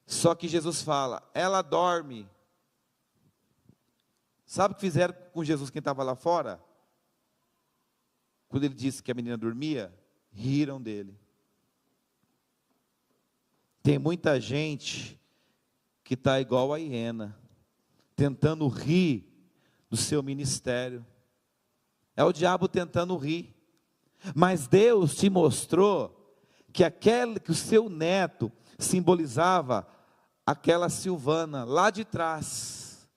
Só que Jesus fala, ela dorme. Sabe o que fizeram com Jesus, quem estava lá fora? Quando ele disse que a menina dormia, riram dele. Tem muita gente que está igual a hiena, tentando rir do seu ministério. É o diabo tentando rir. Mas Deus te mostrou que o seu neto simbolizava aquela Silvana lá de trás,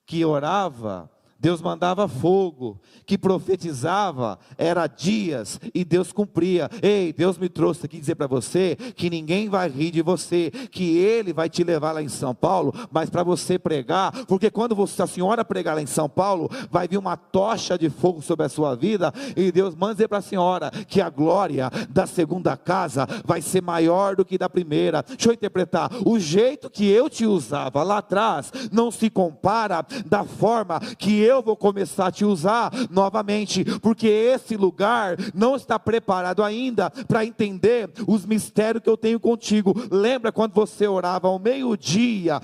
que orava, Deus mandava fogo, que profetizava, era dias, e Deus cumpria. Ei, Deus me trouxe aqui dizer para você, que ninguém vai rir de você, que Ele vai te levar lá em São Paulo, mas para você pregar, porque quando a senhora pregar lá em São Paulo, vai vir uma tocha de fogo sobre a sua vida, e Deus manda dizer para a senhora, que a glória da segunda casa, vai ser maior do que da primeira. Deixa eu interpretar, o jeito que eu te usava lá atrás, não se compara da forma que eu vou começar a te usar novamente, porque esse lugar não está preparado ainda para entender os mistérios que eu tenho contigo. Lembra quando você orava ao meio-dia,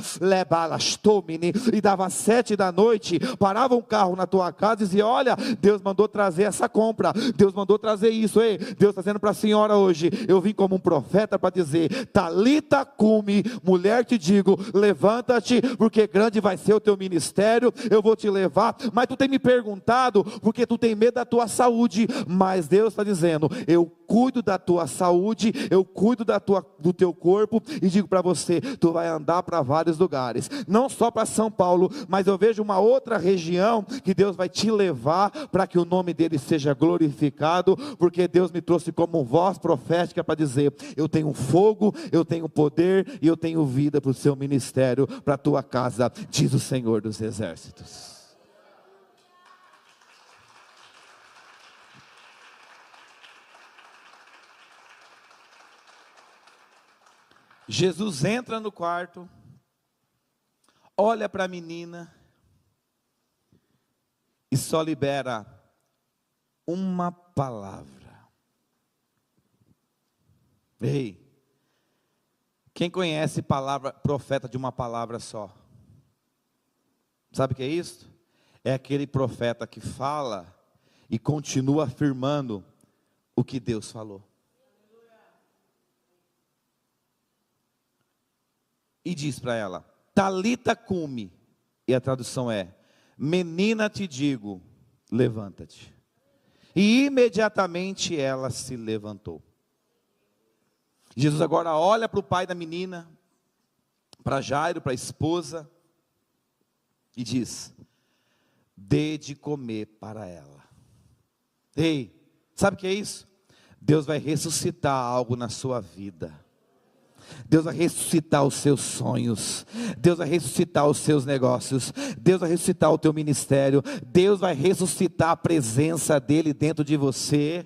e dava 7 da noite, parava um carro na tua casa e dizia, olha, Deus mandou trazer essa compra, Deus mandou trazer isso. Ei, Deus está dizendo para a senhora hoje, eu vim como um profeta para dizer, Talita cumi, mulher te digo, levanta-te, porque grande vai ser o teu ministério, eu vou te levar. Mas tu tem me perguntado, porque tu tem medo da tua saúde, mas Deus está dizendo, eu cuido da tua saúde, eu cuido do teu corpo, e digo para você, tu vai andar para vários lugares, não só para São Paulo, mas eu vejo uma outra região, que Deus vai te levar, para que o nome dele seja glorificado, porque Deus me trouxe como voz profética, para dizer, eu tenho fogo, eu tenho poder, e eu tenho vida para o seu ministério, para a tua casa, diz o Senhor dos Exércitos. Jesus entra no quarto, olha para a menina, e só libera uma palavra. Ei, quem conhece palavra, profeta de uma palavra só? Sabe o que é isso? É aquele profeta que fala e continua afirmando o que Deus falou. E diz para ela, Talita cumi, e a tradução é, menina te digo, levanta-te. E imediatamente ela se levantou. Jesus agora olha para o pai da menina, para Jairo, para a esposa, e diz, dê de comer para ela. Ei, sabe o que é isso? Deus vai ressuscitar algo na sua vida. Deus vai ressuscitar os seus sonhos, Deus vai ressuscitar os seus negócios, Deus vai ressuscitar o teu ministério, Deus vai ressuscitar a presença dele dentro de você.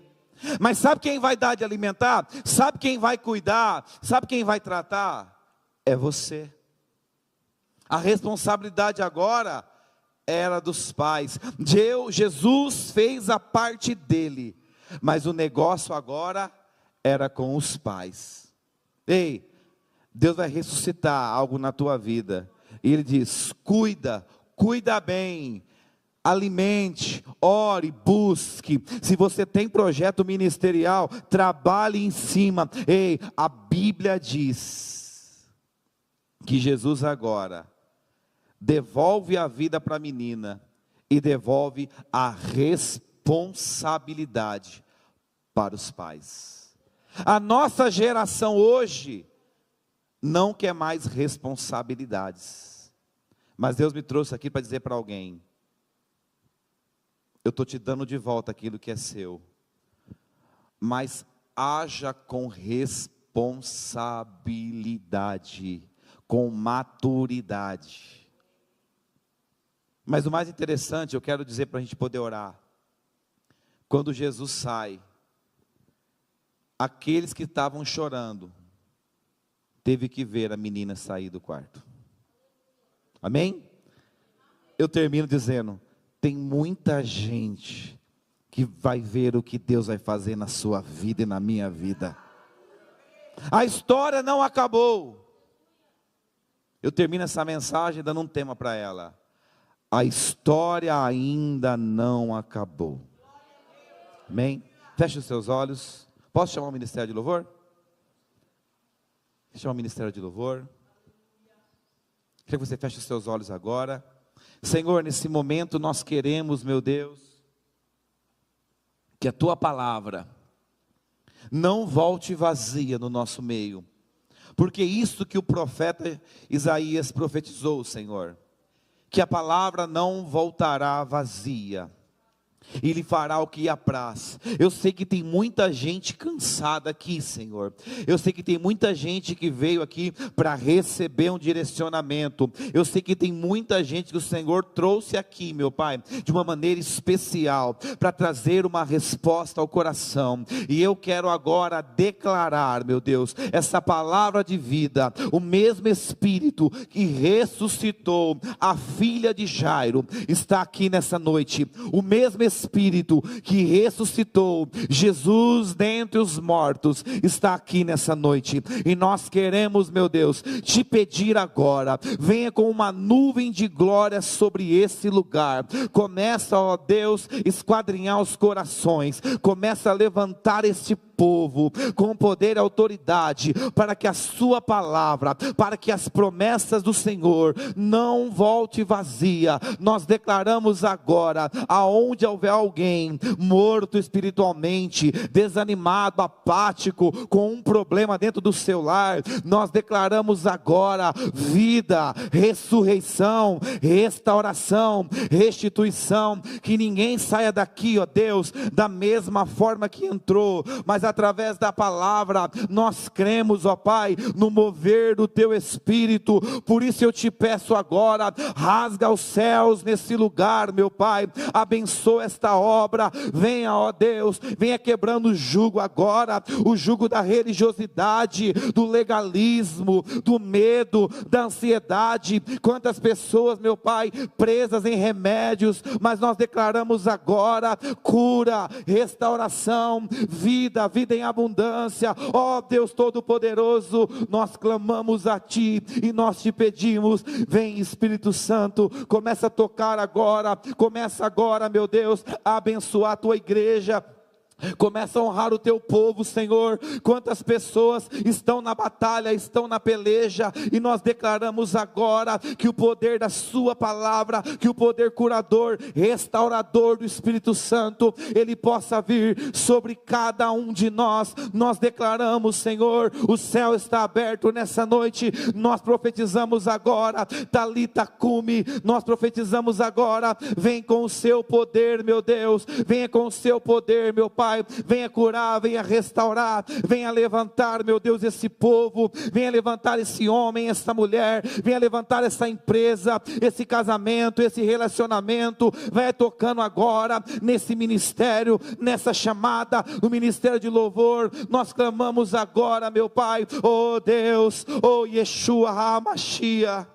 Mas sabe quem vai dar de alimentar? Sabe quem vai cuidar? Sabe quem vai tratar? É você. A responsabilidade agora era dos pais. Jesus fez a parte dele, mas o negócio agora era com os pais. Ei, Deus vai ressuscitar algo na tua vida, e Ele diz, cuida bem, alimente, ore, busque. Se você tem projeto ministerial, trabalhe em cima. Ei, a Bíblia diz, que Jesus agora, devolve a vida para a menina, e devolve a responsabilidade para os pais. A nossa geração hoje não quer mais responsabilidades, mas Deus me trouxe aqui para dizer para alguém, eu estou te dando de volta aquilo que é seu, mas haja com responsabilidade, com maturidade. Mas o mais interessante, eu quero dizer para a gente poder orar, quando Jesus sai, aqueles que estavam chorando, teve que ver a menina sair do quarto. Amém? Eu termino dizendo, tem muita gente que vai ver o que Deus vai fazer na sua vida e na minha vida. A história não acabou. Eu termino essa mensagem dando um tema para ela. A história ainda não acabou. Amém? Feche os seus olhos. Posso chamar o Ministério de Louvor? Chamar o Ministério de Louvor. Quero que você feche os seus olhos agora. Senhor, nesse momento nós queremos, meu Deus, que a Tua palavra não volte vazia no nosso meio. Porque isso que o profeta Isaías profetizou, Senhor, que a palavra não voltará vazia, e lhe fará o que apraz. Eu sei que tem muita gente cansada aqui, Senhor. Eu sei que tem muita gente que veio aqui para receber um direcionamento. Eu sei que tem muita gente que o Senhor trouxe aqui, meu Pai, de uma maneira especial, para trazer uma resposta ao coração. E eu quero agora declarar, meu Deus, essa palavra de vida. O mesmo Espírito que ressuscitou a filha de Jairo está aqui nessa noite. O mesmo Espírito que ressuscitou Jesus dentre os mortos está aqui nessa noite, e nós queremos, meu Deus, te pedir agora, venha com uma nuvem de glória sobre esse lugar, começa, ó Deus, esquadrinhar os corações, começa a levantar este povo com poder e autoridade, para que a sua palavra, para que as promessas do Senhor não volte vazia. Nós declaramos agora, aonde houver alguém morto espiritualmente, desanimado, apático, com um problema dentro do seu lar, nós declaramos agora vida, ressurreição, restauração, restituição, que ninguém saia daqui, ó Deus, da mesma forma que entrou, mas através da palavra, nós cremos, ó Pai, no mover do Teu Espírito. Por isso eu te peço agora, rasga os céus nesse lugar, meu Pai, abençoa esta obra, venha, ó Deus, venha quebrando o jugo agora, o jugo da religiosidade, do legalismo, do medo, da ansiedade. Quantas pessoas, meu Pai, presas em remédios, mas nós declaramos agora cura, restauração, vida em abundância. Ó Deus Todo-Poderoso, nós clamamos a Ti e nós te pedimos, vem Espírito Santo, começa a tocar agora, começa agora, meu Deus, a abençoar a Tua igreja. Começa a honrar o Teu povo, Senhor. Quantas pessoas estão na batalha, estão na peleja, e nós declaramos agora que o poder da Sua palavra, que o poder curador, restaurador do Espírito Santo, ele possa vir sobre cada um de nós. Nós declaramos, Senhor, o céu está aberto nessa noite. Nós profetizamos agora, Talita Cumi, nós profetizamos agora, vem com o Seu poder, meu Deus, venha com o Seu poder, meu Pai, venha curar, venha restaurar, venha levantar, meu Deus, esse povo, venha levantar esse homem, essa mulher, venha levantar essa empresa, esse casamento, esse relacionamento, vai tocando agora nesse ministério, nessa chamada, no ministério de louvor. Nós clamamos agora, meu Pai, oh Deus, oh Yeshua HaMashiach.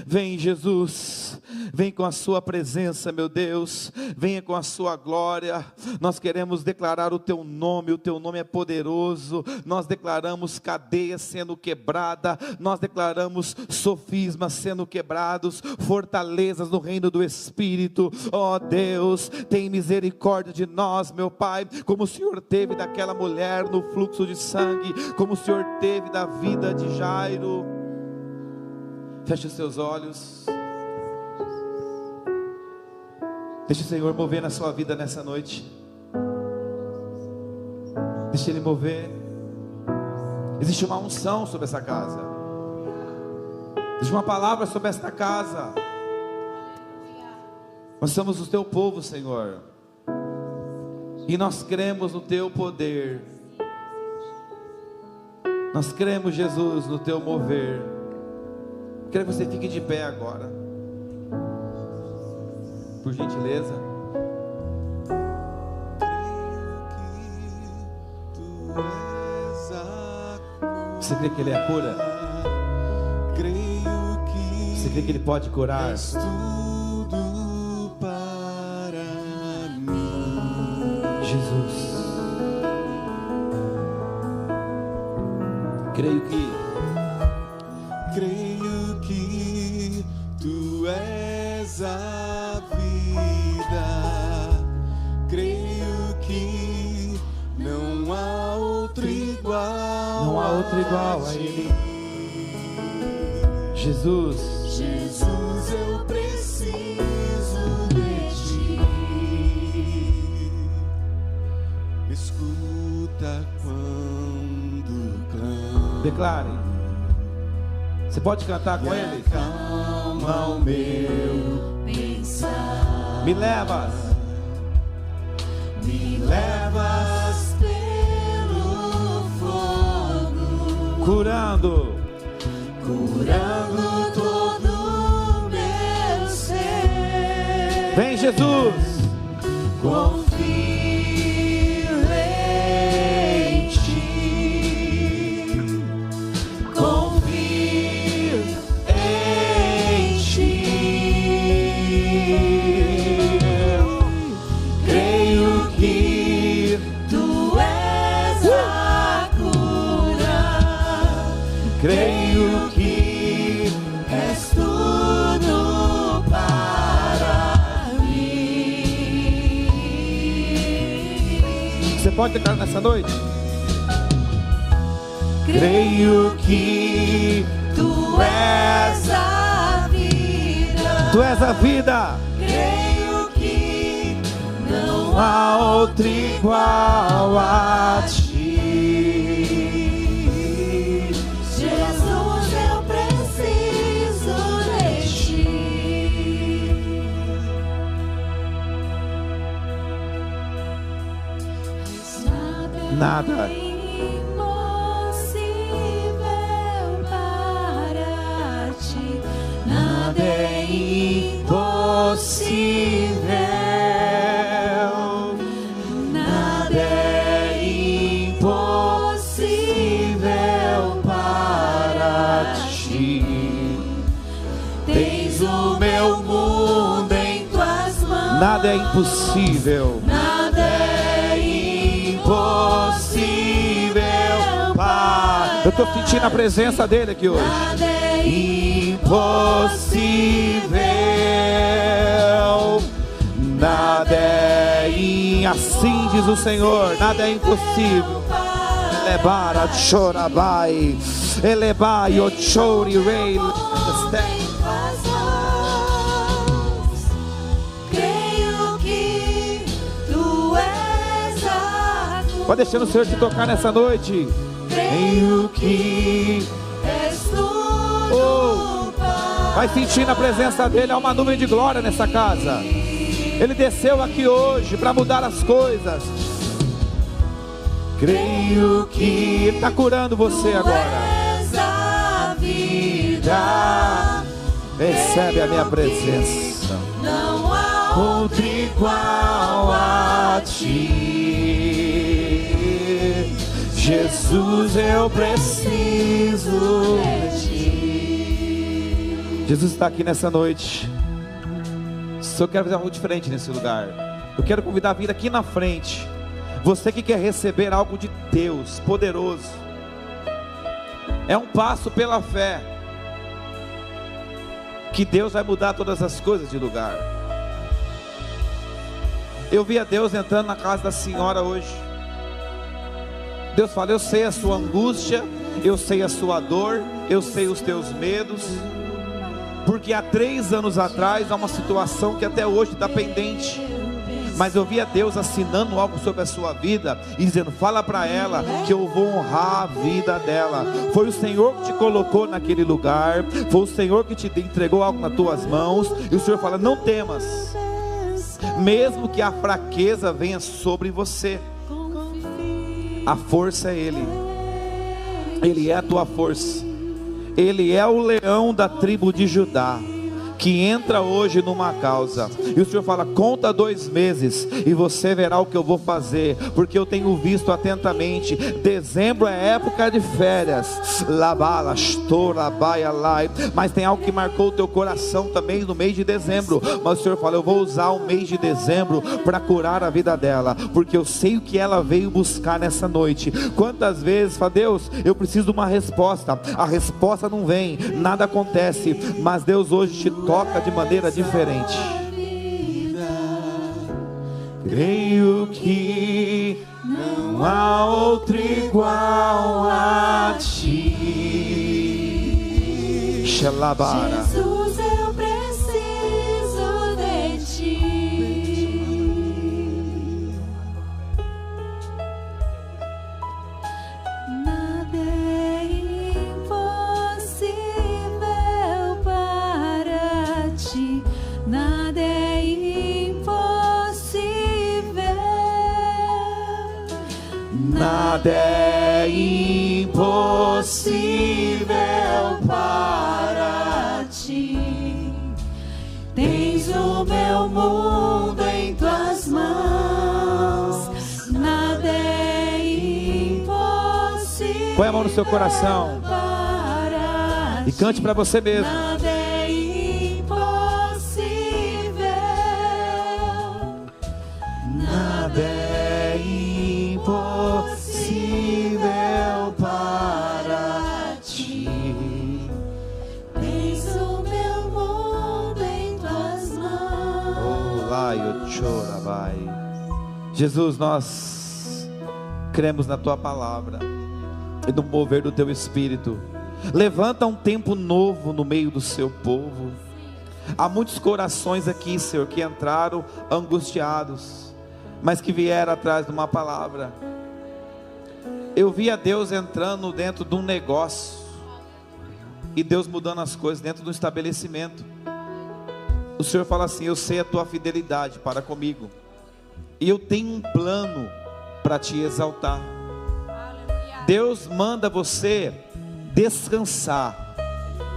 Vem Jesus, vem com a Sua presença, meu Deus, venha com a Sua glória. Nós queremos declarar o Teu nome, o Teu nome é poderoso. Nós declaramos cadeias sendo quebrada, nós declaramos sofismas sendo quebrados, fortalezas no reino do Espírito. Ó Deus, tem misericórdia de nós, meu Pai, como o Senhor teve daquela mulher no fluxo de sangue, como o Senhor teve da vida de Jairo. Feche os seus olhos. Deixe o Senhor mover na sua vida nessa noite. Deixe Ele mover. Existe uma unção sobre essa casa. Existe uma palavra sobre esta casa. Nós somos o Teu povo, Senhor, e nós cremos no Teu poder. Nós cremos, Jesus, no Teu mover. Quero que você fique de pé agora, por gentileza. Você crê que Ele é a cura? Você crê que Ele pode curar? Jesus. Creio que Tu és a vida. Creio que não há outro igual. Não há outro igual a Ele. Jesus. Jesus, eu preciso de Ti. Escuta quando clamo. Declare. Você pode cantar com Ele? Calma o meu pensar. Me levas pelo fogo, curando todo meu ser. Vem, Jesus. Confio em Ti. Confio em Ti. Creio que Tu és a cura. Creio que és tudo para mim. Você pode declarar nessa noite? Creio que Tu és a vida. Tu és a vida. Creio que não há outro igual a Ti. Jesus, eu preciso de Ti. Nada nada é impossível, nada é impossível para Ti. Tens o meu mundo em Tuas mãos. Nada é impossível, nada é impossível para. Eu estou sentindo a presença dele aqui hoje. Nada é impossível, nada é assim diz o Senhor, nada é impossível. Elevar a chorabai, elevar o chori rei. Creio que Tu és a cura. Vai deixando o Senhor te tocar nessa noite. Creio que és tudo. Vai sentindo a presença dele, há uma nuvem de glória nessa casa. Ele desceu aqui hoje para mudar as coisas. Creio que Ele está curando você agora. A vida. Recebe a minha presença. Não há outro igual a Ti. Jesus, eu preciso de Ti. Jesus está aqui nessa noite. Se eu quero fazer algo diferente nesse lugar, eu quero convidar a vir aqui na frente. Você que quer receber algo de Deus poderoso, é um passo pela fé, que Deus vai mudar todas as coisas de lugar. Eu vi a Deus entrando na casa da senhora hoje. Deus fala: eu sei a sua angústia, eu sei a sua dor, eu sei os teus medos, porque há 3 anos atrás há uma situação que até hoje está pendente, mas eu vi a Deus assinando algo sobre a sua vida e dizendo: fala para ela que eu vou honrar a vida dela. Foi o Senhor que te colocou naquele lugar, foi o Senhor que te entregou algo nas tuas mãos, e o Senhor fala: não temas, mesmo que a fraqueza venha sobre você, a força é Ele, Ele é a tua força, Ele é o leão da tribo de Judá. que entra hoje numa causa, e o Senhor fala: conta 2 meses e você verá o que eu vou fazer, porque eu tenho visto atentamente. Dezembro é época de férias, mas tem algo que marcou o teu coração também no mês de dezembro. Mas o Senhor fala: eu vou usar o mês de dezembro para curar a vida dela, porque eu sei o que ela veio buscar nessa noite. Quantas vezes fala: Deus, eu preciso de uma resposta, a resposta não vem, nada acontece, mas Deus hoje te toca de maneira diferente. Creio que não há outro igual a ti. Shalabara. Jesus, eu preciso de ti. Nada é impossível para ti. Nada é impossível. Nada é impossível para ti. Tens o meu mundo em tuas mãos. Nada é impossível. Põe a mão no seu coração para e cante para você mesmo. Nada é impossível. Nada é impossível para ti. Tens o meu mundo em tuas mãos. Olá, eu choro, vai. Jesus, nós cremos na tua palavra e no mover do teu espírito. Levanta um tempo novo no meio do seu povo. Há muitos corações aqui, Senhor, que entraram angustiados, mas que vieram atrás de uma palavra. Eu vi a Deus entrando dentro de um negócio e Deus mudando as coisas dentro do estabelecimento. O Senhor fala assim: eu sei a tua fidelidade para comigo, e eu tenho um plano para te exaltar. Deus manda você descansar,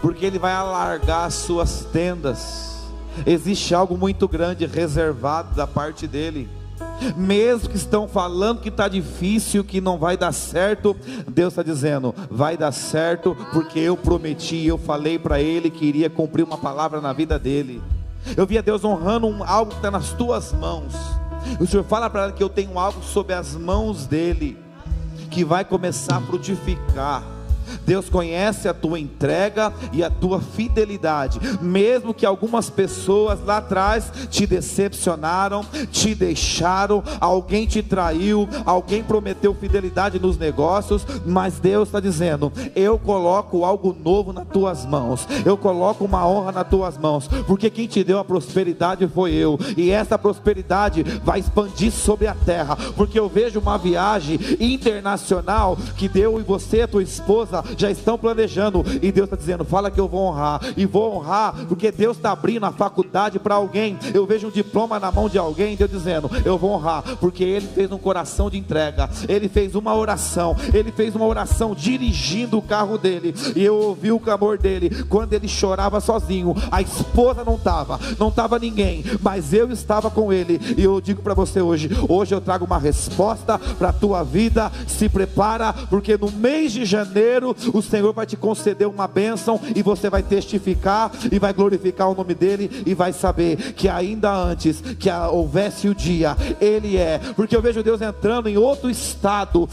porque Ele vai alargar as suas tendas. Existe algo muito grande reservado da parte dEle. Mesmo que estão falando que está difícil, que não vai dar certo, Deus está dizendo: vai dar certo, porque eu prometi, eu falei para Ele que iria cumprir uma palavra na vida dele. Eu vi a Deus honrando algo que está nas tuas mãos. O Senhor fala para ela que eu tenho algo sob as mãos dele, que vai começar a frutificar. Deus conhece a tua entrega e a tua fidelidade. Mesmo que algumas pessoas lá atrás te decepcionaram, te deixaram, alguém te traiu, alguém prometeu fidelidade nos negócios, mas Deus está dizendo: eu coloco algo novo nas tuas mãos, eu coloco uma honra nas tuas mãos, porque quem te deu a prosperidade foi eu, e essa prosperidade vai expandir sobre a terra, porque eu vejo uma viagem internacional que eu e você, a tua esposa, já estão planejando, e Deus está dizendo: fala que eu vou honrar, e vou honrar, porque Deus está abrindo a faculdade para alguém. Eu vejo um diploma na mão de alguém, Deus dizendo: eu vou honrar, porque ele fez um coração de entrega, ele fez uma oração dirigindo o carro dele, e eu ouvi o clamor dele, quando ele chorava sozinho, a esposa não estava ninguém, mas eu estava com ele. E eu digo para você hoje eu trago uma resposta para a tua vida. Se prepara, porque no mês de janeiro o Senhor vai te conceder uma bênção, e você vai testificar e vai glorificar o nome dele, e vai saber que ainda antes que houvesse o dia, ele é. Porque eu vejo Deus entrando em outro estado,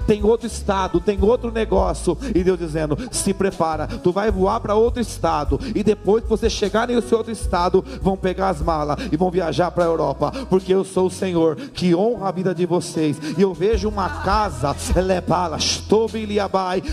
tem outro estado, tem outro negócio, e Deus dizendo: se prepara, tu vai voar para outro estado, e depois que você chegar nesse outro estado, vão pegar as malas e vão viajar para a Europa, porque eu sou o Senhor que honra a vida de vocês. E eu vejo uma casa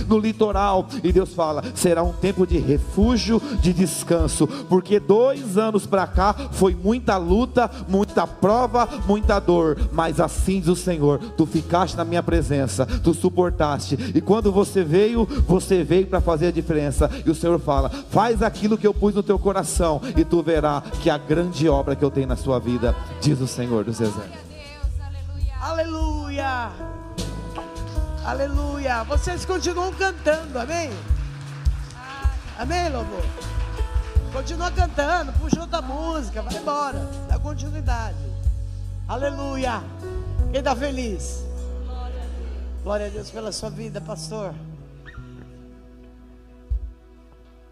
no litoral, e Deus fala: será um tempo de refúgio, de descanso, porque 2 anos para cá foi muita luta, muita prova, muita dor, mas assim diz o Senhor: tu ficaste na minha presença, tu suportaste, e quando você veio para fazer a diferença. E o Senhor fala: faz aquilo que eu pus no teu coração, e tu verá que a grande obra que eu tenho na sua vida, diz o Senhor dos Exércitos. Aleluia, aleluia. Vocês continuam cantando, amém? Amém, louvor. Continua cantando, puxa outra música, vai embora, dá continuidade. Aleluia. Quem está feliz? Glória a Deus pela sua vida, pastor.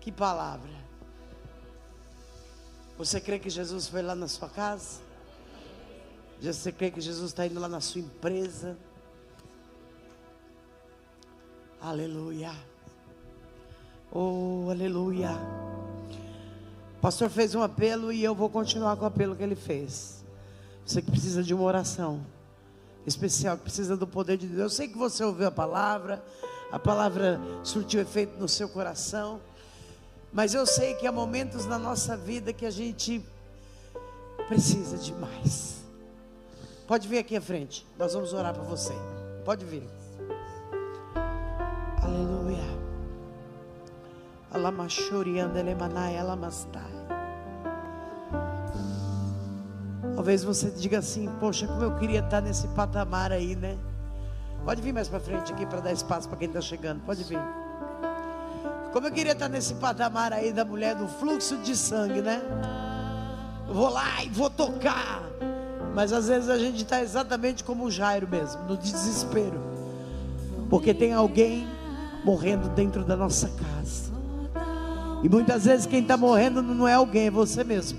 Que palavra. Você crê que Jesus foi lá na sua casa? Você crê que Jesus está indo lá na sua empresa? Aleluia. Oh, aleluia. O pastor fez um apelo e eu vou continuar com o apelo que ele fez. Você que precisa de uma oração especial, que precisa do poder de Deus. Eu sei que você ouviu a palavra surtiu efeito no seu coração, mas eu sei que há momentos na nossa vida que a gente precisa de mais. Pode vir aqui à frente, nós vamos orar por você. Pode vir. Aleluia. Talvez você diga assim: poxa, como eu queria estar nesse patamar aí, né? Pode vir mais para frente aqui para dar espaço para quem está chegando. Pode vir. Como eu queria estar nesse patamar aí da mulher do fluxo de sangue, né? Eu vou lá e vou tocar. Mas às vezes a gente está exatamente como o Jairo mesmo, no desespero, porque tem alguém morrendo dentro da nossa casa. E muitas vezes quem está morrendo não é alguém, é você mesmo.